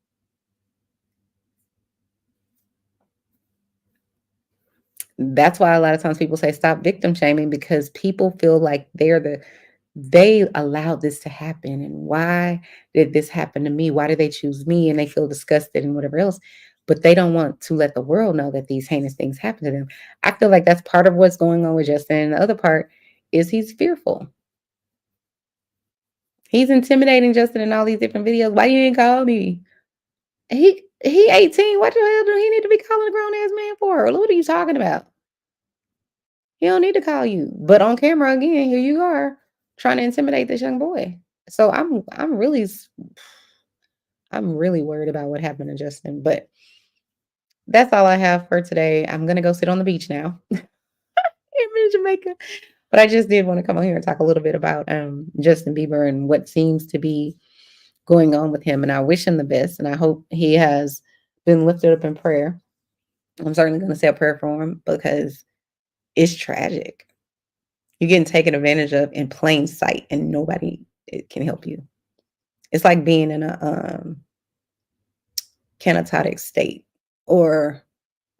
That's why a lot of times people say stop victim shaming, because people feel like they allowed this to happen. And why did this happen to me? Why did they choose me? And they feel disgusted and whatever else. But they don't want to let the world know that these heinous things happen to them. I feel like that's part of what's going on with Justin. And the other part is he's fearful. He's intimidating Justin in all these different videos. Why you ain't call me? He 18. What the hell do he need to be calling a grown ass man for? What are you talking about? He don't need to call you. But on camera again, here you are trying to intimidate this young boy. So I'm really worried about what happened to Justin. But that's all I have for today. I'm gonna go sit on the beach now in Jamaica. But I just did want to come on here and talk a little bit about Justin Bieber and what seems to be going on with him. And I wish him the best. And I hope he has been lifted up in prayer. I'm certainly going to say a prayer for him because it's tragic. You're getting taken advantage of in plain sight and nobody can help you. It's like being in a canatotic state, or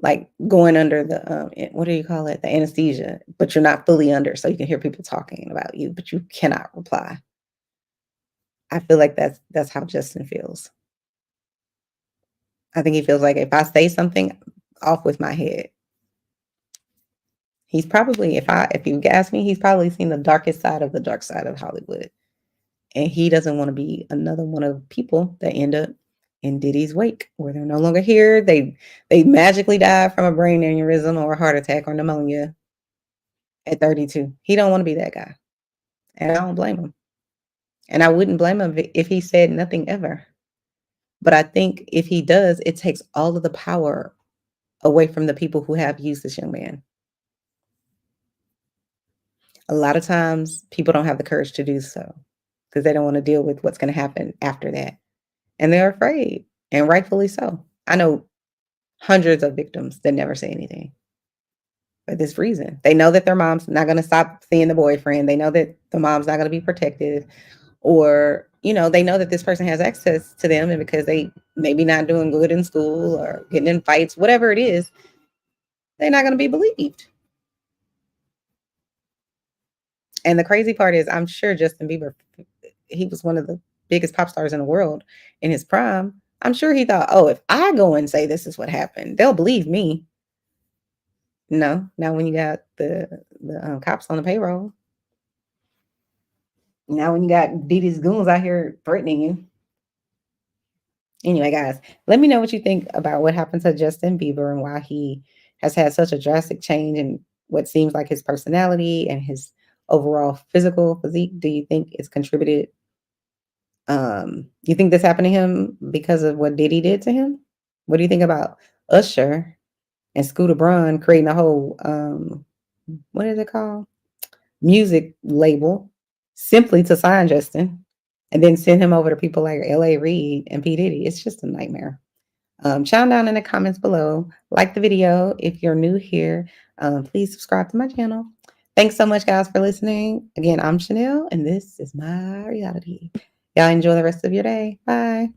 like going under the, what do you call it? The anesthesia, but you're not fully under. So you can hear people talking about you, but you cannot reply. I feel like that's how Justin feels. I think he feels like if I say something, off with my head. He's probably, if you ask me, he's probably seen the darkest side of the dark side of Hollywood. And he doesn't want to be another one of the people that end up in Diddy's wake, where they're no longer here. They magically die from a brain aneurysm or a heart attack or pneumonia at 32. He don't want to be that guy. And I don't blame him. And I wouldn't blame him if he said nothing ever. But I think if he does, it takes all of the power away from the people who have used this young man. A lot of times people don't have the courage to do so because they don't want to deal with what's going to happen after that. And they're afraid, and rightfully so. I know hundreds of victims that never say anything. for this reason. They know that their mom's not going to stop seeing the boyfriend. They know that the mom's not going to be protected, or, you know, they know that this person has access to them, and because they maybe not doing good in school or getting in fights, whatever it is, they're not going to be believed. And the crazy part is, I'm sure Justin Bieber, he was one of the biggest pop stars in the world in his prime. I'm sure he thought, oh, if I go and say this is what happened, they'll believe me. No, now when you got the cops on the payroll, now when you got Diddy's goons out here threatening you. Anyway, guys, let me know what you think about what happened to Justin Bieber and why he has had such a drastic change in what seems like his personality and his overall physical physique. Do you think it's contributed? You think this happened to him because of what Diddy did to him? What do you think about Usher and Scooter Braun creating a whole what is it called? Music label simply to sign Justin and then send him over to people like L.A. Reid and P. Diddy? It's just a nightmare. Chime down in the comments below. Like the video. If you're new here, please subscribe to my channel. Thanks so much, guys, for listening. Again, I'm Chanel, and this is my reality. Y'all enjoy the rest of your day. Bye.